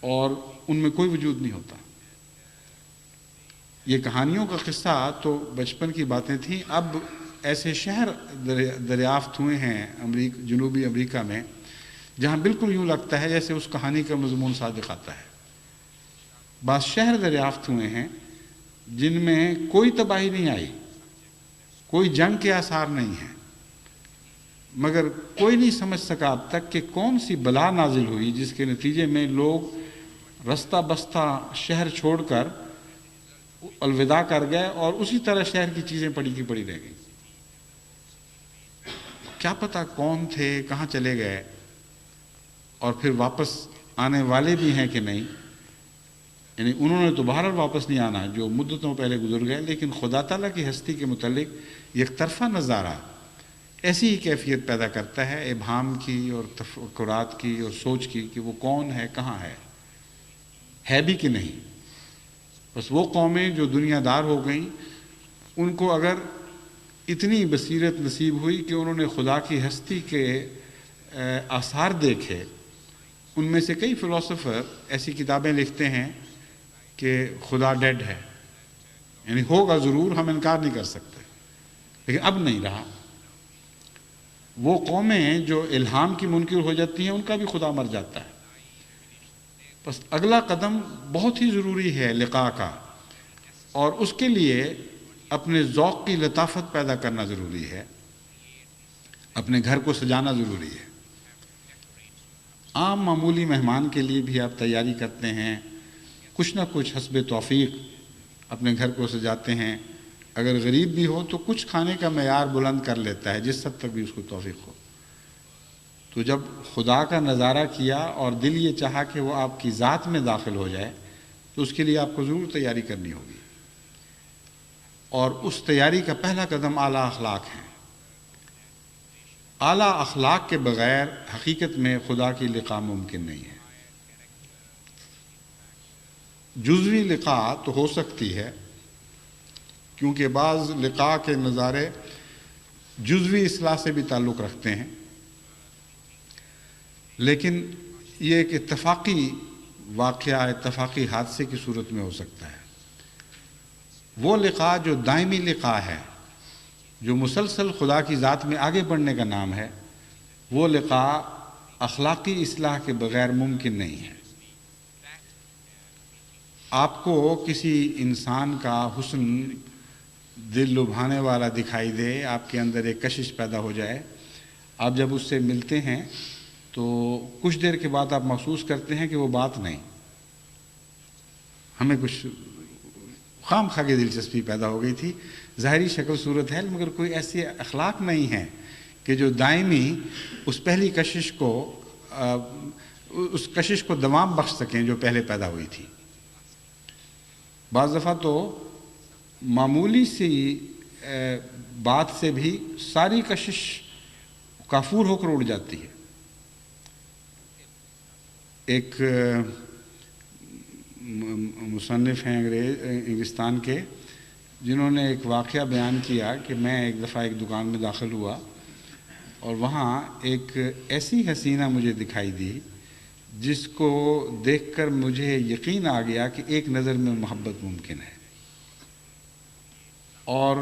اور ان میں کوئی وجود نہیں ہوتا۔ یہ کہانیوں کا قصہ تو بچپن کی باتیں تھیں، اب ایسے شہر دریافت ہوئے ہیں جنوبی امریکہ میں جہاں بالکل یوں لگتا ہے جیسے اس کہانی کا مضمون صادق آتا ہے۔ بعض شہر دریافت ہوئے ہیں جن میں کوئی تباہی نہیں آئی، کوئی جنگ کے آثار نہیں ہیں، مگر کوئی نہیں سمجھ سکا اب تک کہ کون سی بلا نازل ہوئی جس کے نتیجے میں لوگ رستہ بستہ شہر چھوڑ کر الوداع کر گئے اور اسی طرح شہر کی چیزیں پڑی کی پڑی رہ گئیں۔ کیا پتہ کون تھے، کہاں چلے گئے، اور پھر واپس آنے والے بھی ہیں کہ نہیں۔ یعنی انہوں نے تو بہرحال واپس نہیں آنا جو مدتوں پہلے گزر گئے، لیکن خدا تعالیٰ کی ہستی کے متعلق یک طرفہ نظارہ ایسی ہی کیفیت پیدا کرتا ہے ابہام کی اور تفکرات کی اور سوچ کی کہ وہ کون ہے، کہاں ہے بھی کہ نہیں۔ بس وہ قومیں جو دنیا دار ہو گئیں ان کو اگر اتنی بصیرت نصیب ہوئی کہ انہوں نے خدا کی ہستی کے آثار دیکھے، ان میں سے کئی فلاسفر ایسی کتابیں لکھتے ہیں کہ خدا ڈیڈ ہے، یعنی ہوگا ضرور، ہم انکار نہیں کر سکتے، لیکن اب نہیں رہا۔ وہ قومیں جو الہام کی منکر ہو جاتی ہیں ان کا بھی خدا مر جاتا ہے۔ بس اگلا قدم بہت ہی ضروری ہے لقاء کا، اور اس کے لیے اپنے ذوق کی لطافت پیدا کرنا ضروری ہے، اپنے گھر کو سجانا ضروری ہے۔ عام معمولی مہمان کے لیے بھی آپ تیاری کرتے ہیں، کچھ نہ کچھ حسب توفیق اپنے گھر کو سجاتے ہیں۔ اگر غریب بھی ہو تو کچھ کھانے کا معیار بلند کر لیتا ہے، جس حد تک بھی اس کو توفیق ہو۔ تو جب خدا کا نظارہ کیا اور دل یہ چاہا کہ وہ آپ کی ذات میں داخل ہو جائے، تو اس کے لیے آپ کو ضرور تیاری کرنی ہوگی، اور اس تیاری کا پہلا قدم اعلیٰ اخلاق ہے۔ اعلیٰ اخلاق کے بغیر حقیقت میں خدا کی لقاء ممکن نہیں ہے۔ جزوی لقاء تو ہو سکتی ہے، کیونکہ بعض لقاء کے نظارے جزوی اصلاح سے بھی تعلق رکھتے ہیں، لیکن یہ ایک اتفاقی واقعہ، اتفاقی حادثے کی صورت میں ہو سکتا ہے۔ وہ لقاء جو دائمی لقاء ہے، جو مسلسل خدا کی ذات میں آگے بڑھنے کا نام ہے، وہ لقاء اخلاقی اصلاح کے بغیر ممکن نہیں ہے۔ آپ کو کسی انسان کا حسن دل لبھانے والا دکھائی دے، آپ کے اندر ایک کشش پیدا ہو جائے، آپ جب اس سے ملتے ہیں تو کچھ دیر کے بعد آپ محسوس کرتے ہیں کہ وہ بات نہیں، ہمیں کچھ خام خواہ کی دلچسپی پیدا ہو گئی تھی، ظاہری شکل صورت ہے، مگر کوئی ایسے اخلاق نہیں ہیں کہ جو دائمی اس پہلی کشش کو دوام بخش سکیں جو پہلے پیدا ہوئی تھی۔ بعض دفعہ تو معمولی سی بات سے بھی ساری کشش کافور ہو کر اڑ جاتی ہے۔ ایک مصنف ہیں انگلستان کے، جنہوں نے ایک واقعہ بیان کیا کہ میں ایک دفعہ ایک دکان میں داخل ہوا اور وہاں ایک ایسی حسینہ مجھے دکھائی دی جس کو دیکھ کر مجھے یقین آ گیا کہ ایک نظر میں محبت ممکن ہے، اور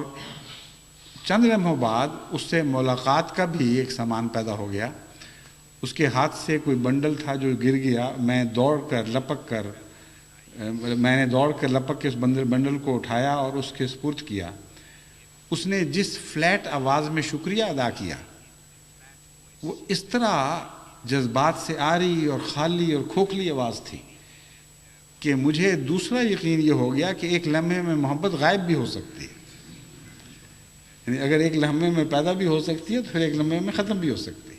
چند لمحوں بعد اس سے ملاقات کا بھی ایک سامان پیدا ہو گیا۔ اس کے ہاتھ سے کوئی بنڈل تھا جو گر گیا، میں نے دوڑ کر لپک کے اس بنڈل کو اٹھایا اور اس کے سپرد کیا۔ اس نے جس فلیٹ آواز میں شکریہ ادا کیا، وہ اس طرح جذبات سے آری اور خالی اور کھوکھلی آواز تھی کہ مجھے دوسرا یقین یہ ہو گیا کہ ایک لمحے میں محبت غائب بھی ہو سکتی ہے، یعنی اگر ایک لمحے میں پیدا بھی ہو سکتی ہے تو پھر ایک لمحے میں ختم بھی ہو سکتی ہے۔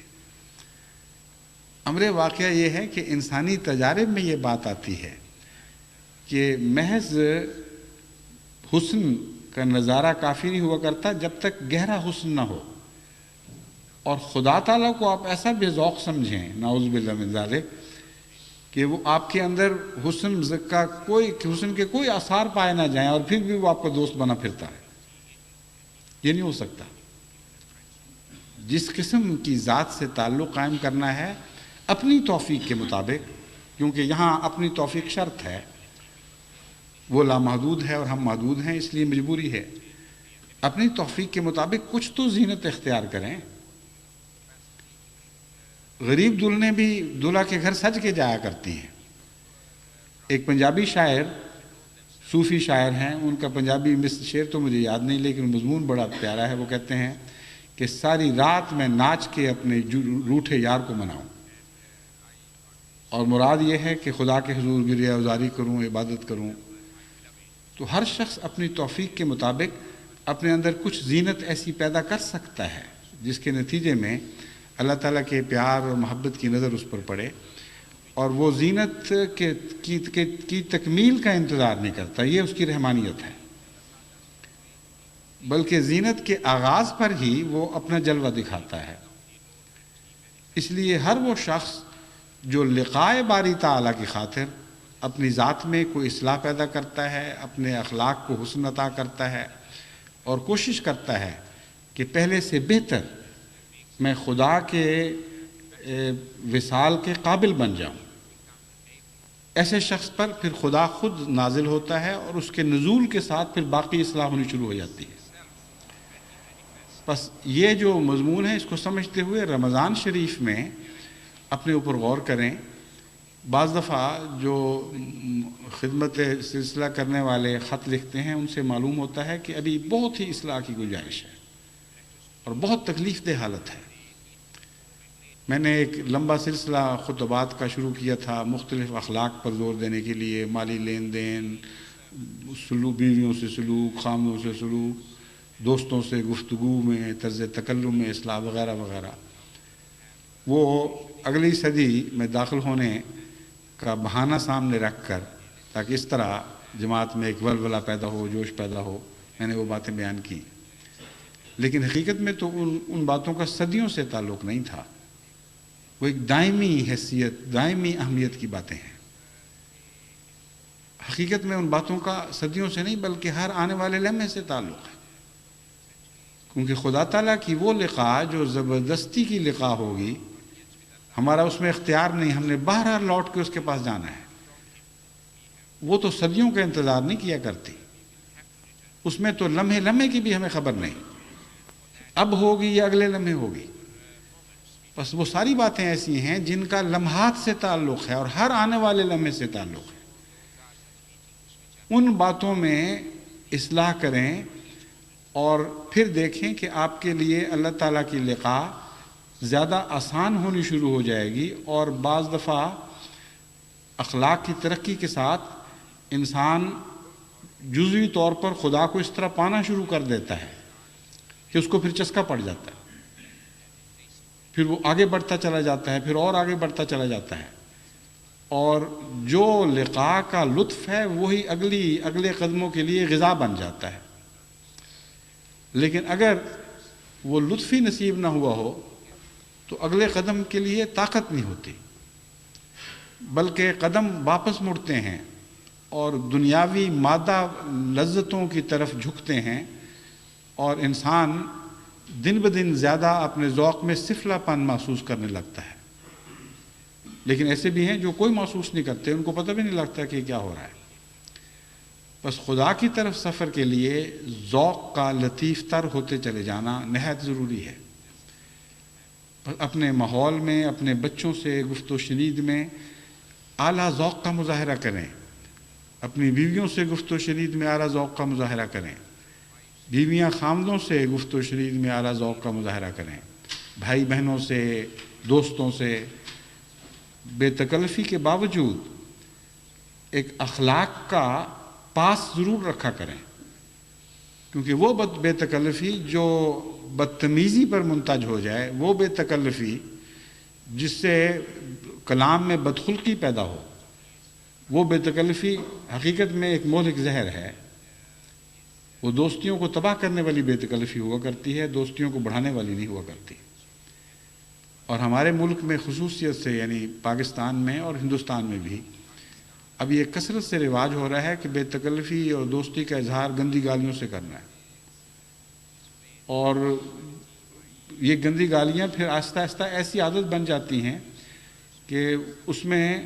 امر واقعہ یہ ہے کہ انسانی تجارب میں یہ بات آتی ہے کہ محض حسن کا نظارہ کافی نہیں ہوا کرتا جب تک گہرا حسن نہ ہو، اور خدا تعالیٰ کو آپ ایسا بے ذوق سمجھیں، نعوذ باللہ من ذالک، کہ وہ آپ کے اندر حسن کے کوئی آثار پائے نہ جائیں اور پھر بھی وہ آپ کا دوست بنا پھرتا ہے، یہ نہیں ہو سکتا۔ جس قسم کی ذات سے تعلق قائم کرنا ہے اپنی توفیق کے مطابق، کیونکہ یہاں اپنی توفیق شرط ہے، وہ لامحدود ہے اور ہم محدود ہیں، اس لیے مجبوری ہے اپنی توفیق کے مطابق کچھ تو زینت اختیار کریں۔ غریب دلہنیں بھی دلہا کے گھر سج کے جایا کرتی ہیں۔ ایک پنجابی شاعر، صوفی شاعر ہیں، ان کا پنجابی شعر تو مجھے یاد نہیں لیکن مضمون بڑا پیارا ہے۔ وہ کہتے ہیں کہ ساری رات میں ناچ کے اپنے روٹھے یار کو مناؤں، اور مراد یہ ہے کہ خدا کے حضور گریہ ازاری کروں، عبادت کروں۔ تو ہر شخص اپنی توفیق کے مطابق اپنے اندر کچھ زینت ایسی پیدا کر سکتا ہے جس کے نتیجے میں اللہ تعالیٰ کے پیار اور محبت کی نظر اس پر پڑے، اور وہ زینت کی تکمیل کا انتظار نہیں کرتا، یہ اس کی رحمانیت ہے، بلکہ زینت کے آغاز پر ہی وہ اپنا جلوہ دکھاتا ہے۔ اس لیے ہر وہ شخص جو لقائے باری تعالیٰ کی خاطر اپنی ذات میں کوئی اصلاح پیدا کرتا ہے، اپنے اخلاق کو حسن عطا کرتا ہے اور کوشش کرتا ہے کہ پہلے سے بہتر میں خدا کے وصال کے قابل بن جاؤں، ایسے شخص پر پھر خدا خود نازل ہوتا ہے اور اس کے نزول کے ساتھ پھر باقی اصلاح ہونی شروع ہو جاتی ہے۔ بس یہ جو مضمون ہے اس کو سمجھتے ہوئے رمضان شریف میں اپنے اوپر غور کریں۔ بعض دفعہ جو خدمت سلسلہ کرنے والے خط لکھتے ہیں ان سے معلوم ہوتا ہے کہ ابھی بہت ہی اصلاح کی گنجائش ہے اور بہت تکلیف دہ حالت ہے۔ میں نے ایک لمبا سلسلہ خطبات کا شروع کیا تھا مختلف اخلاق پر زور دینے کے لیے، مالی لین دین، سلوک، بیویوں سے سلوک، خامدوں سے سلوک، دوستوں سے گفتگو میں، طرز تکلم میں اصلاح وغیرہ وغیرہ۔ وہ اگلی صدی میں داخل ہونے کا بہانہ سامنے رکھ کر تاکہ اس طرح جماعت میں ایک ولولہ پیدا ہو، جوش پیدا ہو، میں نے وہ باتیں بیان کی۔ لیکن حقیقت میں تو ان باتوں کا صدیوں سے تعلق نہیں تھا، وہ ایک دائمی حیثیت، دائمی اہمیت کی باتیں ہیں۔ حقیقت میں ان باتوں کا صدیوں سے نہیں بلکہ ہر آنے والے لمحے سے تعلق ہے، کیونکہ خدا تعالیٰ کی وہ لقاء جو زبردستی کی لقاء ہوگی، ہمارا اس میں اختیار نہیں، ہم نے باہر لوٹ کے اس کے پاس جانا ہے، وہ تو صدیوں کا انتظار نہیں کیا کرتی، اس میں تو لمحے لمحے کی بھی ہمیں خبر نہیں، اب ہوگی یا اگلے لمحے ہوگی۔ بس وہ ساری باتیں ایسی ہیں جن کا لمحات سے تعلق ہے اور ہر آنے والے لمحے سے تعلق ہے۔ ان باتوں میں اصلاح کریں اور پھر دیکھیں کہ آپ کے لیے اللہ تعالیٰ کی لقاء زیادہ آسان ہونی شروع ہو جائے گی، اور بعض دفعہ اخلاق کی ترقی کے ساتھ انسان جزوی طور پر خدا کو اس طرح پانا شروع کر دیتا ہے کہ اس کو پھر چسکا پڑ جاتا ہے، پھر وہ آگے بڑھتا چلا جاتا ہے، پھر اور آگے بڑھتا چلا جاتا ہے، اور جو لقاء کا لطف ہے وہی اگلے قدموں کے لیے غذا بن جاتا ہے۔ لیکن اگر وہ لطف ہی نصیب نہ ہوا ہو تو اگلے قدم کے لیے طاقت نہیں ہوتی، بلکہ قدم واپس مڑتے ہیں اور دنیاوی مادہ لذتوں کی طرف جھکتے ہیں، اور انسان دن بدن زیادہ اپنے ذوق میں سفلہ پن محسوس کرنے لگتا ہے۔ لیکن ایسے بھی ہیں جو کوئی محسوس نہیں کرتے، ان کو پتہ بھی نہیں لگتا کہ کیا ہو رہا ہے۔ بس خدا کی طرف سفر کے لیے ذوق کا لطیف تر ہوتے چلے جانا نہایت ضروری ہے۔ اپنے ماحول میں، اپنے بچوں سے گفت و شنید میں اعلیٰ ذوق کا مظاہرہ کریں، اپنی بیویوں سے گفت و شنید میں اعلیٰ ذوق کا مظاہرہ کریں، بیویاں خامدوں سے گفت و شنید میں اعلیٰ ذوق کا مظاہرہ کریں، بھائی بہنوں سے، دوستوں سے بے تکلفی کے باوجود ایک اخلاق کا پاس ضرور رکھا کریں، کیونکہ وہ بے تکلفی جو بدتمیزی پر منتج ہو جائے، وہ بے تکلفی جس سے کلام میں بدخلقی پیدا ہو، وہ بے تکلفی حقیقت میں ایک مہلک زہر ہے۔ وہ دوستیوں کو تباہ کرنے والی بے تکلفی ہوا کرتی ہے، دوستیوں کو بڑھانے والی نہیں ہوا کرتی۔ اور ہمارے ملک میں خصوصیت سے، یعنی پاکستان میں اور ہندوستان میں بھی اب یہ کثرت سے رواج ہو رہا ہے کہ بے تکلفی اور دوستی کا اظہار گندی گالیوں سے کرنا ہے، اور یہ گندی گالیاں پھر آہستہ آہستہ ایسی عادت بن جاتی ہیں کہ اس میں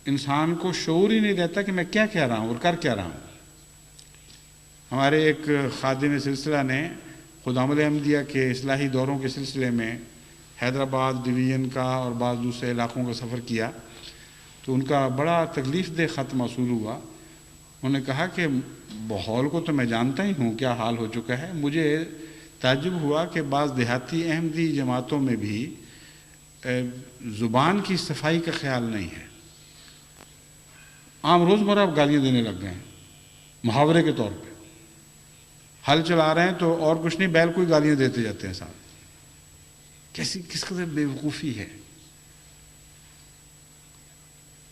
انسان کو شعور ہی نہیں رہتا کہ میں کیا کہہ رہا ہوں اور کر کیا رہا ہوں۔ ہمارے ایک خادم سلسلہ نے خدامت احمدیہ کے اصلاحی دوروں کے سلسلے میں حیدرآباد ڈویژن کا اور بعض دوسرے علاقوں کا سفر کیا، تو ان کا بڑا تکلیف دہ خط موصول ہوا۔ انہوں نے کہا کہ ماحول کو تو میں جانتا ہی ہوں کیا حال ہو چکا ہے، مجھے تعجب ہوا کہ بعض دیہاتی احمدی جماعتوں میں بھی زبان کی صفائی کا خیال نہیں ہے، عام روزمرہ گالیاں دینے لگ گئے ہیں محاورے کے طور پہ، ہل چلا رہے ہیں تو اور کچھ نہیں، بیل کو ہی گالیاں دیتے جاتے ہیں ساتھ۔ کس قدر بے وقوفی ہے۔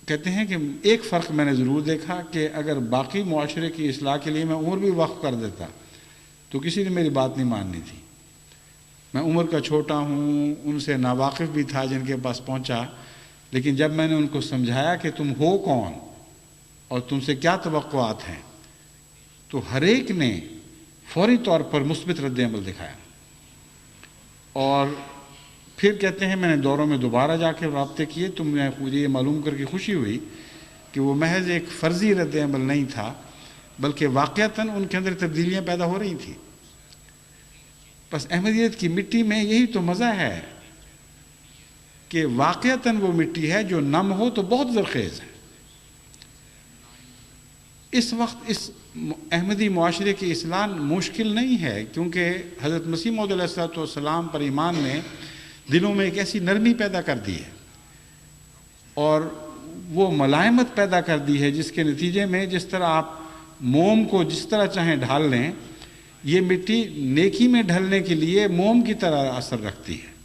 کہتے ہیں کہ ایک فرق میں نے ضرور دیکھا کہ اگر باقی معاشرے کی اصلاح کے لیے میں عمر بھی وقف کر دیتا تو کسی نے میری بات نہیں ماننی تھی۔ میں عمر کا چھوٹا ہوں، ان سے ناواقف بھی تھا جن کے پاس پہنچا، لیکن جب میں نے ان کو سمجھایا کہ تم ہو کون اور تم سے کیا توقعات ہیں، تو ہر ایک نے فوری طور پر مثبت رد عمل دکھایا۔ اور پھر کہتے ہیں میں نے دوروں میں دوبارہ جا کے رابطے کیے تو مجھے یہ معلوم کر کے خوشی ہوئی کہ وہ محض ایک فرضی رد عمل نہیں تھا، بلکہ واقعتاً ان کے اندر تبدیلیاں پیدا ہو رہی تھیں۔ بس احمدیت کی مٹی میں یہی تو مزہ ہے کہ واقعتاً وہ مٹی ہے جو نم ہو تو بہت زرخیز ہے، اس وقت اس احمدی معاشرے کی اصلاح مشکل نہیں ہے، کیونکہ حضرت مسیح موعود علیہ الصلوۃ والسلام پر ایمان نے دلوں میں ایک ایسی نرمی پیدا کر دی ہے اور وہ ملائمت پیدا کر دی ہے، جس کے نتیجے میں جس طرح آپ موم کو جس طرح چاہیں ڈھال لیں، یہ مٹی نیکی میں ڈھلنے کے لیے موم کی طرح اثر رکھتی ہے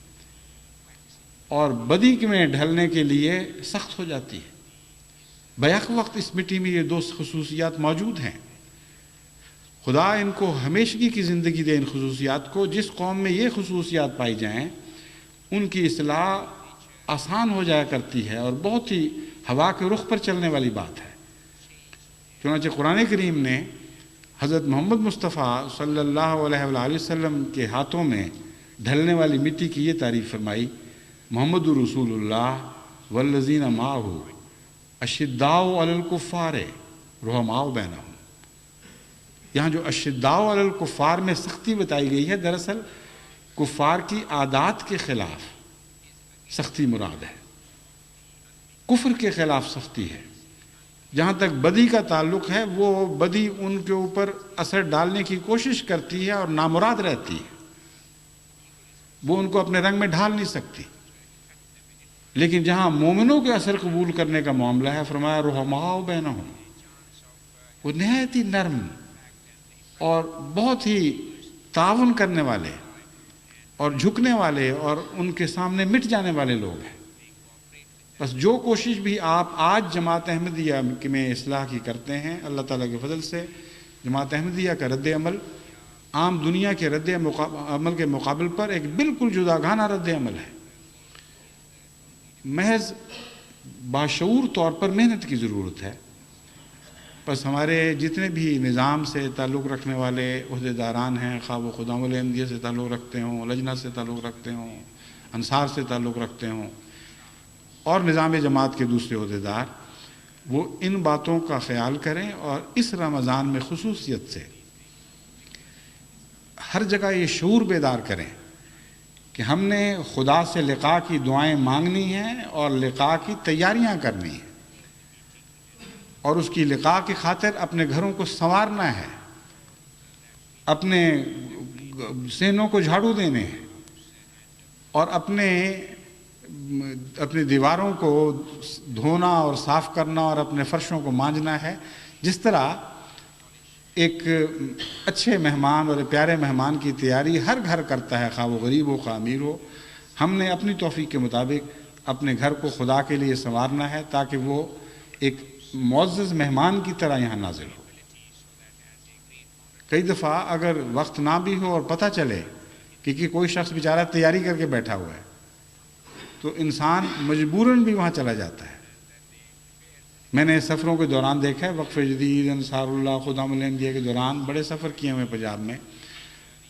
اور بدی میں ڈھلنے کے لیے سخت ہو جاتی ہے۔ بیک وقت اس مٹی میں یہ دو خصوصیات موجود ہیں۔ خدا ان کو ہمیشگی کی زندگی دے ان خصوصیات کو۔ جس قوم میں یہ خصوصیات پائی جائیں ان کی اصلاح آسان ہو جایا کرتی ہے اور بہت ہی ہوا کے رخ پر چلنے والی بات ہے۔ چنانچہ قرآن کریم نے حضرت محمد مصطفیٰ صلی اللہ علیہ وآلہ وسلم کے ہاتھوں میں ڈھلنے والی مٹی کی یہ تعریف فرمائی، محمد رسول اللہ والذین معہ اشداء علی الکفار رحماء بینہم۔ یہاں جو اشداء علی الکفار میں سختی بتائی گئی ہے، دراصل کفار کی عادات کے خلاف سختی مراد ہے، کفر کے خلاف سختی ہے۔ جہاں تک بدی کا تعلق ہے، وہ بدی ان کے اوپر اثر ڈالنے کی کوشش کرتی ہے اور نامراد رہتی ہے، وہ ان کو اپنے رنگ میں ڈھال نہیں سکتی۔ لیکن جہاں مومنوں کے اثر قبول کرنے کا معاملہ ہے، فرمایا رحماء بینہم، وہ نہایت ہی نرم اور بہت ہی تعاون کرنے والے اور جھکنے والے اور ان کے سامنے مٹ جانے والے لوگ ہیں۔ بس جو کوشش بھی آپ آج جماعت احمدیہ میں اصلاح کی کرتے ہیں، اللہ تعالیٰ کے فضل سے جماعت احمدیہ کا رد عمل عام دنیا کے رد عمل کے مقابل پر ایک بالکل جداگانہ رد عمل ہے۔ محض باشعور طور پر محنت کی ضرورت ہے۔ بس ہمارے جتنے بھی نظام سے تعلق رکھنے والے عہدیداران ہیں، خواہ وہ خدام الاحمدیہ سے تعلق رکھتے ہوں، لجنہ سے تعلق رکھتے ہوں، انصار سے تعلق رکھتے ہوں اور نظام جماعت کے دوسرے عہدیدار، وہ ان باتوں کا خیال کریں اور اس رمضان میں خصوصیت سے ہر جگہ یہ شعور بیدار کریں کہ ہم نے خدا سے لقاء کی دعائیں مانگنی ہیں اور لقاء کی تیاریاں کرنی ہیں اور اس کی لقاء کی خاطر اپنے گھروں کو سنوارنا ہے، اپنے سینوں کو جھاڑو دینے ہیں اور اپنی دیواروں کو دھونا اور صاف کرنا اور اپنے فرشوں کو مانجنا ہے۔ جس طرح ایک اچھے مہمان اور پیارے مہمان کی تیاری ہر گھر کرتا ہے، خواہ وہ غریب ہو خواہ امیر ہو، ہم نے اپنی توفیق کے مطابق اپنے گھر کو خدا کے لیے سنوارنا ہے تاکہ وہ ایک معزز مہمان کی طرح یہاں نازل ہو۔ کئی دفعہ اگر وقت نہ بھی ہو اور پتہ چلے کہ کوئی شخص بیچارہ تیاری کر کے بیٹھا ہوا ہے تو انسان مجبوراً بھی وہاں چلا جاتا ہے۔ میں نے سفروں کے دوران دیکھا ہے، وقف جدید، انصار اللہ، خدام الاحمدیہ کے دوران بڑے سفر کیے ہوئے پنجاب میں۔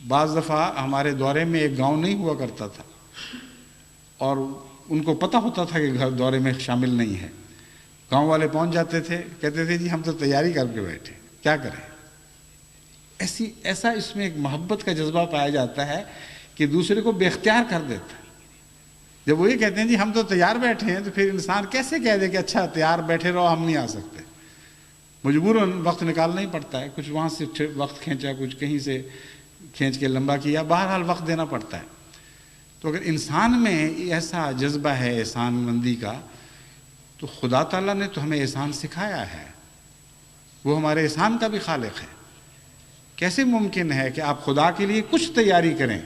بعض دفعہ ہمارے دورے میں ایک گاؤں نہیں ہوا کرتا تھا اور ان کو پتہ ہوتا تھا کہ گھر دورے میں شامل نہیں ہے۔ گاؤں والے پہنچ جاتے تھے، کہتے تھے جی ہم تو تیاری کر کے بیٹھے، کیا کریں۔ ایسا اس میں ایک محبت کا جذبہ پایا جاتا ہے کہ دوسرے کو بے اختیار کر دیتا ہے۔ جب وہ یہ کہتے ہیں جی ہم تو تیار بیٹھے ہیں، تو پھر انسان کیسے کہہ دے کہ اچھا تیار بیٹھے رہو، ہم نہیں آ سکتے۔ مجبوراً وقت نکالنا ہی پڑتا ہے، کچھ وہاں سے وقت کھینچا، کچھ کہیں سے کھینچ کے لمبا کیا، بہرحال وقت دینا پڑتا ہے۔ تو اگر انسان میں ایسا جذبہ ہے احسان مندی کا، تو خدا تعالیٰ نے تو ہمیں احسان سکھایا ہے، وہ ہمارے احسان کا بھی خالق ہے۔ کیسے ممکن ہے کہ آپ خدا کے لیے کچھ تیاری کریں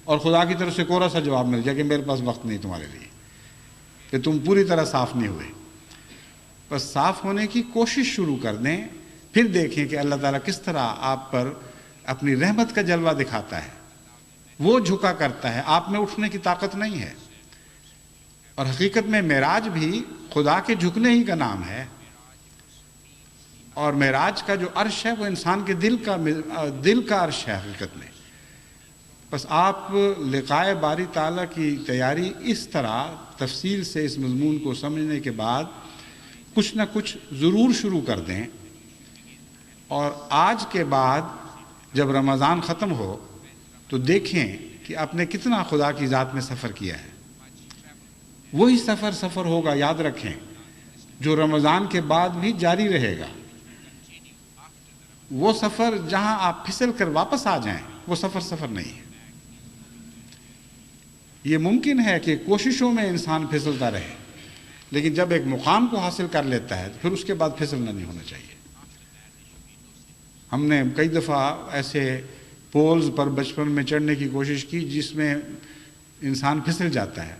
اور خدا کی طرف سے کوڑا سا جواب مل جائے کہ میرے پاس وقت نہیں تمہارے لیے، کہ تم پوری طرح صاف نہیں ہوئے۔ بس صاف ہونے کی کوشش شروع کر دیں، پھر دیکھیں کہ اللہ تعالیٰ کس طرح آپ پر اپنی رحمت کا جلوہ دکھاتا ہے۔ وہ جھکا کرتا ہے، آپ میں اٹھنے کی طاقت نہیں ہے۔ اور حقیقت میں معراج بھی خدا کے جھکنے ہی کا نام ہے، اور معراج کا جو عرش ہے وہ انسان کے دل کا عرش ہے حقیقت میں۔ بس آپ لقائے باری تعالیٰ کی تیاری اس طرح تفصیل سے اس مضمون کو سمجھنے کے بعد کچھ نہ کچھ ضرور شروع کر دیں، اور آج کے بعد جب رمضان ختم ہو تو دیکھیں کہ آپ نے کتنا خدا کی ذات میں سفر کیا ہے۔ وہی سفر ہوگا، یاد رکھیں، جو رمضان کے بعد بھی جاری رہے گا۔ وہ سفر جہاں آپ پھسل کر واپس آ جائیں وہ سفر نہیں ہے۔ یہ ممکن ہے کہ کوششوں میں انسان پھسلتا رہے، لیکن جب ایک مقام کو حاصل کر لیتا ہے تو پھر اس کے بعد پھسلنا نہیں ہونا چاہیے۔ ہم نے کئی دفعہ ایسے پولز پر بچپن میں چڑھنے کی کوشش کی جس میں انسان پھسل جاتا ہے،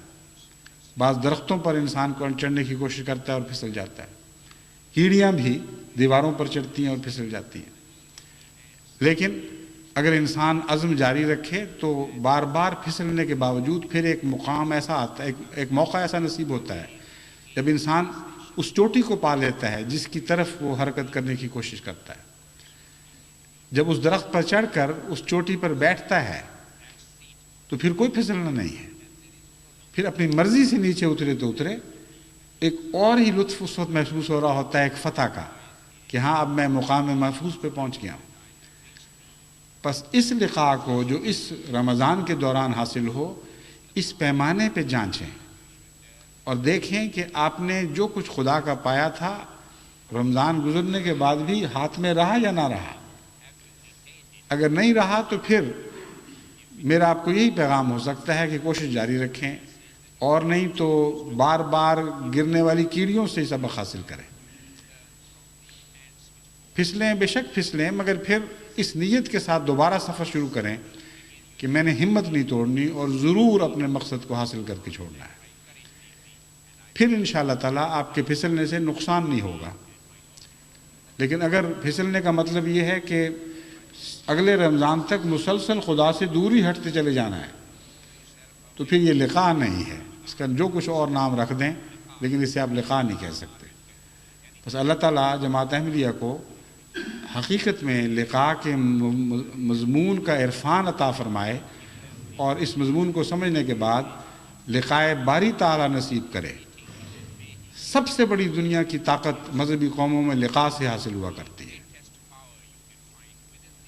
بعض درختوں پر انسان کو چڑھنے کی کوشش کرتا ہے اور پھسل جاتا ہے، کیڑیاں بھی دیواروں پر چڑھتی ہیں اور پھسل جاتی ہیں، لیکن اگر انسان عزم جاری رکھے تو بار بار پھسلنے کے باوجود پھر ایک مقام ایسا آتا ہے، ایک موقع ایسا نصیب ہوتا ہے جب انسان اس چوٹی کو پا لیتا ہے جس کی طرف وہ حرکت کرنے کی کوشش کرتا ہے۔ جب اس درخت پر چڑھ کر اس چوٹی پر بیٹھتا ہے تو پھر کوئی پھسلنا نہیں ہے، پھر اپنی مرضی سے نیچے اترے تو اترے، ایک اور ہی لطف اس وقت محسوس ہو رہا ہوتا ہے، ایک فتح کا، کہ ہاں اب میں مقام محفوظ پہ پہنچ گیا ہوں۔ پس اس لقاء کو جو اس رمضان کے دوران حاصل ہو، اس پیمانے پہ جانچیں اور دیکھیں کہ آپ نے جو کچھ خدا کا پایا تھا رمضان گزرنے کے بعد بھی ہاتھ میں رہا یا نہ رہا۔ اگر نہیں رہا تو پھر میرا آپ کو یہی پیغام ہو سکتا ہے کہ کوشش جاری رکھیں، اور نہیں تو بار بار گرنے والی کیڑیوں سے سبق حاصل کریں۔ پھسلیں بے شک پھسلیں، مگر پھر اس نیت کے ساتھ دوبارہ سفر شروع کریں کہ میں نے ہمت نہیں توڑنی اور ضرور اپنے مقصد کو حاصل کر کے چھوڑنا ہے۔ پھر انشاءاللہ تعالیٰ آپ کے پھسلنے سے نقصان نہیں ہوگا۔ لیکن اگر پھسلنے کا مطلب یہ ہے کہ اگلے رمضان تک مسلسل خدا سے دور ہی ہٹتے چلے جانا ہے تو پھر یہ لقاء نہیں ہے، اس کا جو کچھ اور نام رکھ دیں لیکن اسے آپ لقاء نہیں کہہ سکتے۔ بس اللہ تعالیٰ جماعت احمدیہ کو حقیقت میں لقاء کے مضمون کا عرفان عطا فرمائے اور اس مضمون کو سمجھنے کے بعد لقاء باری تعالیٰ نصیب کرے۔ سب سے بڑی دنیا کی طاقت مذہبی قوموں میں لقاء سے حاصل ہوا کرتی ہے۔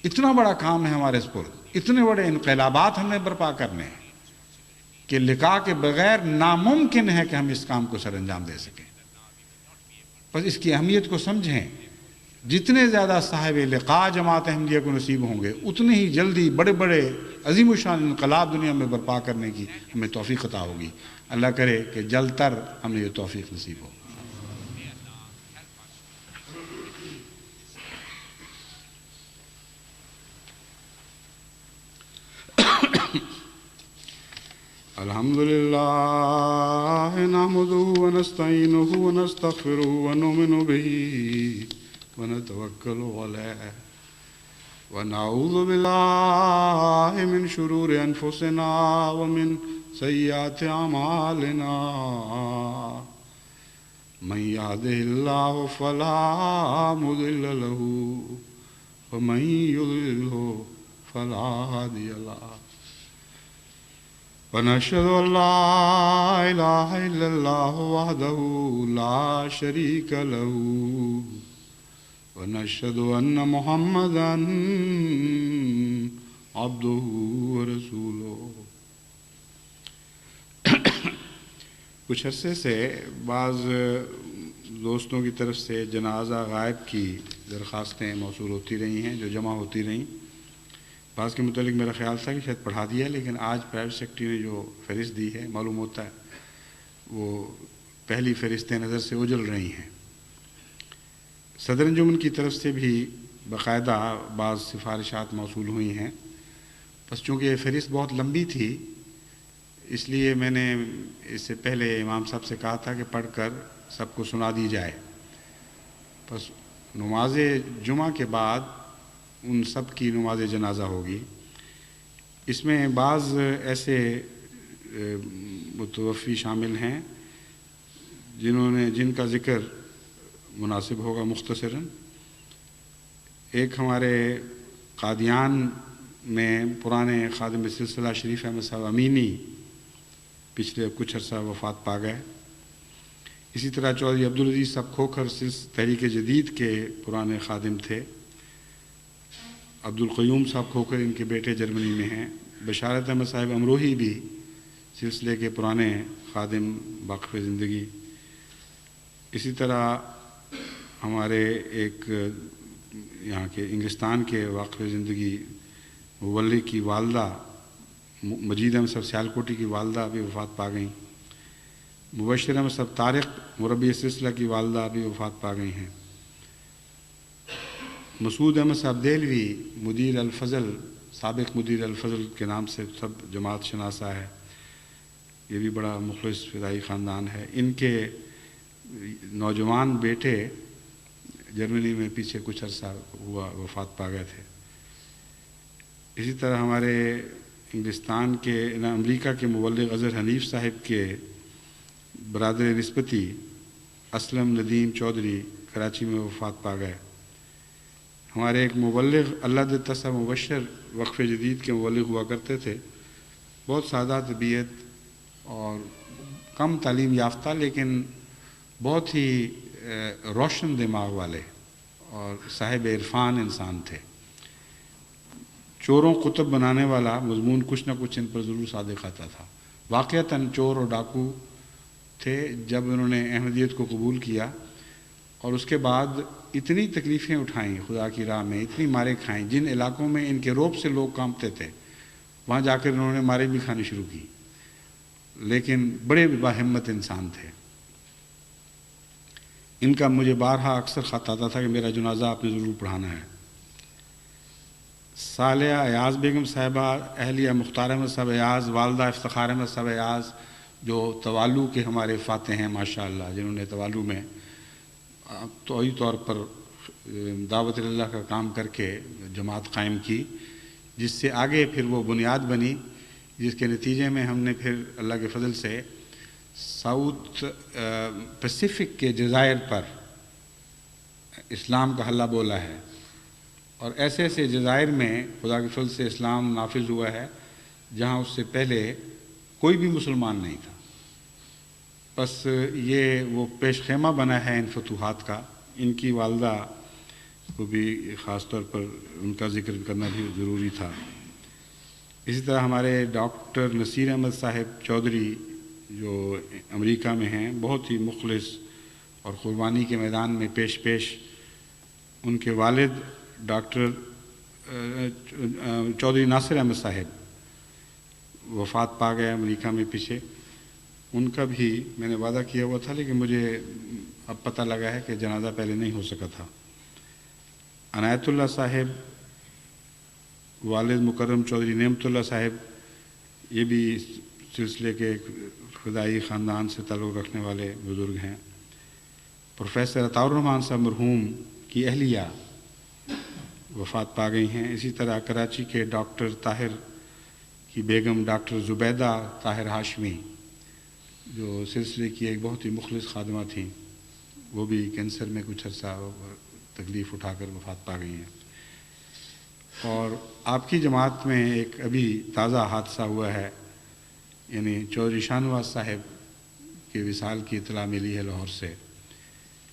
اتنا بڑا کام ہے ہمارے سپرد، اتنے بڑے انقلابات ہمیں برپا کرنے ہیں کہ لقاء کے بغیر ناممکن ہے کہ ہم اس کام کو سر انجام دے سکیں۔ بس اس کی اہمیت کو سمجھیں۔ جتنے زیادہ صاحب لقاء جماعت احمدیہ کو نصیب ہوں گے اتنے ہی جلدی بڑے بڑے عظیم الشان انقلاب دنیا میں برپا کرنے کی ہمیں توفیق عطا ہوگی۔ اللہ کرے کہ جلد تر ہمیں یہ توفیق نصیب ہو۔ الحمدللہ نحمدہ ونستعینہ ونستغفرہ ونؤمن بہ ونتوکل علیہ ونعوذ باللہ من شرور انفسنا ومن سیئات اعمالنا من یہدہ اللہ فلا مضل لہ ومن یضللہ فلا ہادی لہ ونشهد أن لا إله إلا الله وحده لا شريك له ونشهد أن محمدا عبده ورسوله۔ کچھ عرصے سے بعض دوستوں کی طرف سے جنازہ غائب کی درخواستیں موصول ہوتی رہی ہیں جو جمع ہوتی رہیں۔ بعض کے متعلق میرا خیال تھا کہ شاید پڑھا دیا، لیکن آج پرائیویٹ سیکرٹری نے جو فہرست دی ہے معلوم ہوتا ہے وہ پہلی فہرست نظر سے اجل رہی ہیں۔ صدر انجمن کی طرف سے بھی باقاعدہ بعض سفارشات موصول ہوئی ہیں، بس چونکہ یہ فہرست بہت لمبی تھی اس لیے میں نے اس سے پہلے امام صاحب سے کہا تھا کہ پڑھ کر سب کو سنا دی جائے۔ بس نماز جمعہ کے بعد ان سب کی نماز جنازہ ہوگی۔ اس میں بعض ایسے متوفی شامل ہیں جن کا ذکر مناسب ہوگا مختصراً۔ ایک ہمارے قادیان میں پرانے خادم سلسلہ شریف احمد صاحب امینی پچھلے کچھ عرصہ وفات پا گئے۔ اسی طرح چودھری عبدالعزیز صاحب کھوکھر تحریک جدید کے پرانے خادم تھے۔ عبدالقیوم صاحب کھوکھر ان کے بیٹے جرمنی میں ہیں۔ بشارت احمد صاحب امروہی بھی سلسلے کے پرانے خادم باقی زندگی۔ اسی طرح ہمارے ایک یہاں کے انگلستان کے واقع زندگی مبلغ کی والدہ مجید احمد صاحب سیالکوٹی کی والدہ بھی وفات پا گئیں، مبشر احمد صاحب طارق مربی سلسلہ کی والدہ بھی وفات پا گئی ہیں، مسعود احمد صاحب دہلوی مدیر الفضل، سابق مدیر الفضل کے نام سے سب جماعت شناسہ ہے، یہ بھی بڑا مخلص فدائی خاندان ہے۔ ان کے نوجوان بیٹے جرمنی میں پیچھے کچھ عرصہ ہوا وفات پا گئے تھے۔ اسی طرح ہمارے انگلستان کے امریکہ کے مبلغ اظہر حنیف صاحب کے برادر نسبتی اسلم ندیم چودھری کراچی میں وفات پا گئے۔ ہمارے ایک مبلغ اللہ دیتا صاحب مبشر وقف جدید کے مبلغ ہوا کرتے تھے، بہت سادہ طبیعت اور کم تعلیم یافتہ لیکن بہت ہی روشن دماغ والے اور صاحب عرفان انسان تھے۔ چوروں قطب بنانے والا مضمون کچھ نہ کچھ ان پر ضرور صادق آتا تھا۔ واقعتاً چور اور ڈاکو تھے۔ جب انہوں نے احمدیت کو قبول کیا اور اس کے بعد اتنی تکلیفیں اٹھائیں خدا کی راہ میں، اتنی مارے کھائیں، جن علاقوں میں ان کے روب سے لوگ کانپتے تھے وہاں جا کر انہوں نے مارے بھی کھانی شروع کی، لیکن بڑے باہمت انسان تھے۔ ان کا مجھے بارہا اکثر خط آتا تھا کہ میرا جنازہ آپ نے ضرور پڑھانا ہے۔ صالحہ ایاز بیگم صاحبہ، اہلیہ مختار احمد صاحب ایاز، والدہ افتخار احمد صاحب ایاز، جو توالو کے ہمارے فاتح ہیں ماشاءاللہ، جنہوں نے توالو میں توئی طور پر دعوت اللہ کا کام کر کے جماعت قائم کی، جس سے آگے پھر وہ بنیاد بنی، جس کے نتیجے میں ہم نے پھر اللہ کے فضل سے ساؤتھ پیسیفک کے جزائر پر اسلام کا حلہ بولا ہے، اور ایسے ایسے جزائر میں خدا کے فضل سے اسلام نافذ ہوا ہے جہاں اس سے پہلے کوئی بھی مسلمان نہیں تھا۔ بس یہ وہ پیش خیمہ بنا ہے ان فتوحات کا۔ ان کی والدہ کو بھی خاص طور پر ان کا ذکر کرنا بھی ضروری تھا۔ اسی طرح ہمارے ڈاکٹر نصیر احمد صاحب چودھری جو امریکہ میں ہیں، بہت ہی مخلص اور قربانی کے میدان میں پیش۔ ان کے والد ڈاکٹر چودھری ناصر احمد صاحب وفات پا گئے امریکہ میں پیچھے۔ ان کا بھی میں نے وعدہ کیا ہوا تھا لیکن مجھے اب پتہ لگا ہے کہ جنازہ پہلے نہیں ہو سکا تھا۔ عنایت اللہ صاحب والد مکرم چودھری نعمت اللہ صاحب، یہ بھی سلسلے کے ایک خدائی خاندان سے تعلق رکھنے والے بزرگ ہیں۔ پروفیسر عطاء الرحمن صاحب مرحوم کی اہلیہ وفات پا گئی ہیں۔ اسی طرح کراچی کے ڈاکٹر طاہر کی بیگم ڈاکٹر زبیدہ طاہر ہاشمی، جو سلسلے کی ایک بہت ہی مخلص خادمہ تھیں، وہ بھی کینسر میں کچھ عرصہ تکلیف اٹھا کر وفات پا گئی ہیں۔ اور آپ کی جماعت میں ایک ابھی تازہ حادثہ ہوا ہے، یعنی چودھری شاہ نواز صاحب کے وصال کی اطلاع ملی ہے لاہور سے۔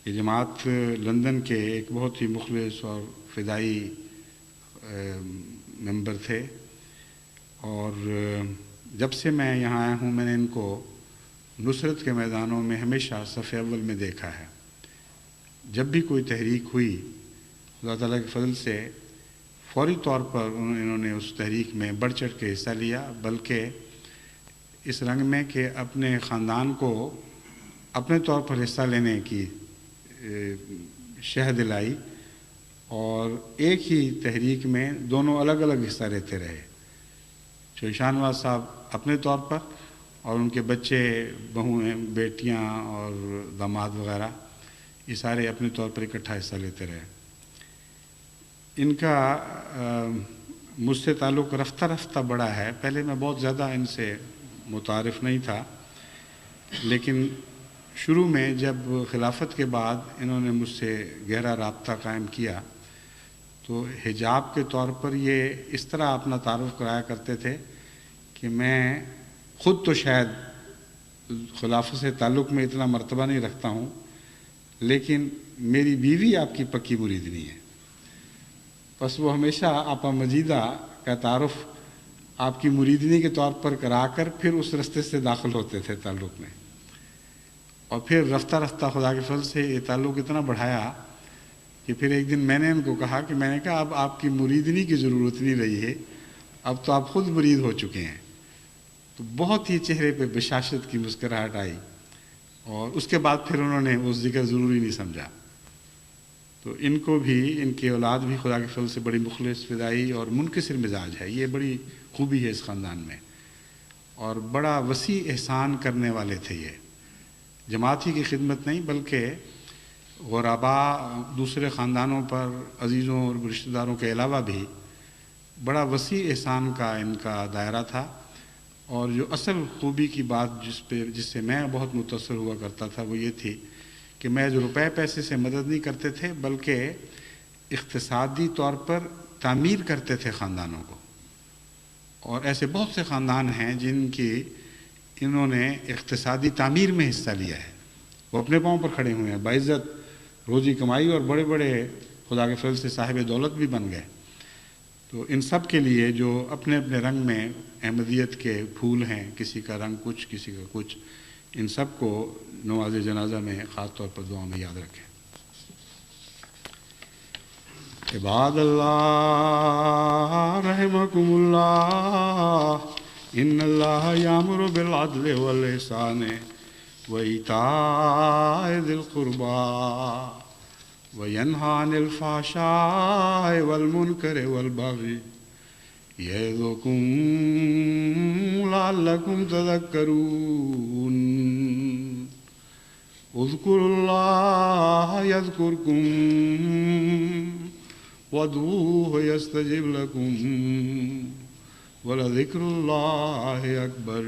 یہ جماعت لندن کے ایک بہت ہی مخلص اور فدائی ممبر تھے، اور جب سے میں یہاں آیا ہوں میں نے ان کو نصرت کے میدانوں میں ہمیشہ صف اول میں دیکھا ہے۔ جب بھی کوئی تحریک ہوئی اللہ تعالیٰ کے فضل سے فوری طور پر انہوں نے اس تحریک میں بڑھ چڑھ کے حصہ لیا، بلکہ اس رنگ میں کہ اپنے خاندان کو اپنے طور پر حصہ لینے کی شہ دلائی، اور ایک ہی تحریک میں دونوں الگ الگ حصہ لیتے رہے۔ چودھری شاہ نواز صاحب اپنے طور پر اور ان کے بچے، بہویں، بیٹیاں اور داماد وغیرہ، یہ سارے اپنے طور پر اکٹھا حصہ لیتے رہے۔ ان کا مجھ سے تعلق رفتہ رفتہ بڑا ہے۔ پہلے میں بہت زیادہ ان سے متعارف نہیں تھا، لیکن شروع میں جب خلافت کے بعد انہوں نے مجھ سے گہرا رابطہ قائم کیا تو حجاب کے طور پر یہ اس طرح اپنا تعارف کرایا کرتے تھے کہ میں خود تو شاید خلافت سے تعلق میں اتنا مرتبہ نہیں رکھتا ہوں، لیکن میری بیوی آپ کی پکی مریدنی ہے۔ بس وہ ہمیشہ آپا مجیدہ کا تعارف آپ کی مریدنی کے طور پر کرا کر پھر اس رستے سے داخل ہوتے تھے تعلق میں، اور پھر رفتہ رفتہ خدا کے فضل سے یہ تعلق اتنا بڑھایا کہ پھر ایک دن میں نے ان کو کہا کہ میں نے کہا اب آپ کی مریدنی کی ضرورت نہیں رہی ہے، اب تو آپ خود مرید ہو چکے ہیں۔ تو بہت ہی چہرے پہ بشاشت کی مسکراہٹ آئی، اور اس کے بعد پھر انہوں نے وہ ذکر ضروری نہیں سمجھا۔ تو ان کو بھی، ان کی اولاد بھی خدا کے فضل سے بڑی مخلص، فدائی اور منکسر مزاج ہے، یہ بڑی خوبی ہے اس خاندان میں، اور بڑا وسیع احسان کرنے والے تھے۔ یہ جماعتی کی خدمت نہیں بلکہ غرباء، دوسرے خاندانوں پر عزیزوں اور رشتہ داروں کے علاوہ بھی بڑا وسیع احسان کا ان کا دائرہ تھا۔ اور جو اصل خوبی کی بات جس سے میں بہت متاثر ہوا کرتا تھا وہ یہ تھی کہ میں جو روپے پیسے سے مدد نہیں کرتے تھے بلکہ اقتصادی طور پر تعمیر کرتے تھے خاندانوں کو۔ اور ایسے بہت سے خاندان ہیں جن کی انہوں نے اقتصادی تعمیر میں حصہ لیا ہے، وہ اپنے پاؤں پر کھڑے ہوئے ہیں، باعزت روزی کمائی اور بڑے بڑے خدا کے فضل سے صاحب دولت بھی بن گئے۔ تو ان سب کے لیے جو اپنے اپنے رنگ میں احمدیت کے پھول ہیں، کسی کا رنگ کچھ، کسی کا کچھ، ان سب کو نماز جنازہ میں خاص طور پر دعا میں یاد رکھیں۔ عباد اللہ رحمکم اللہ، ان اللہ یامر بالعدل والاحسان وایتاء ذی القربی وینہی عن الفحشاء والمنکر والبغی یعظکم لعلکم تذکرون۔ اذکروا اللہ یذکرکم وادعوہ یستجب لکم ولذکر اللہ اکبر۔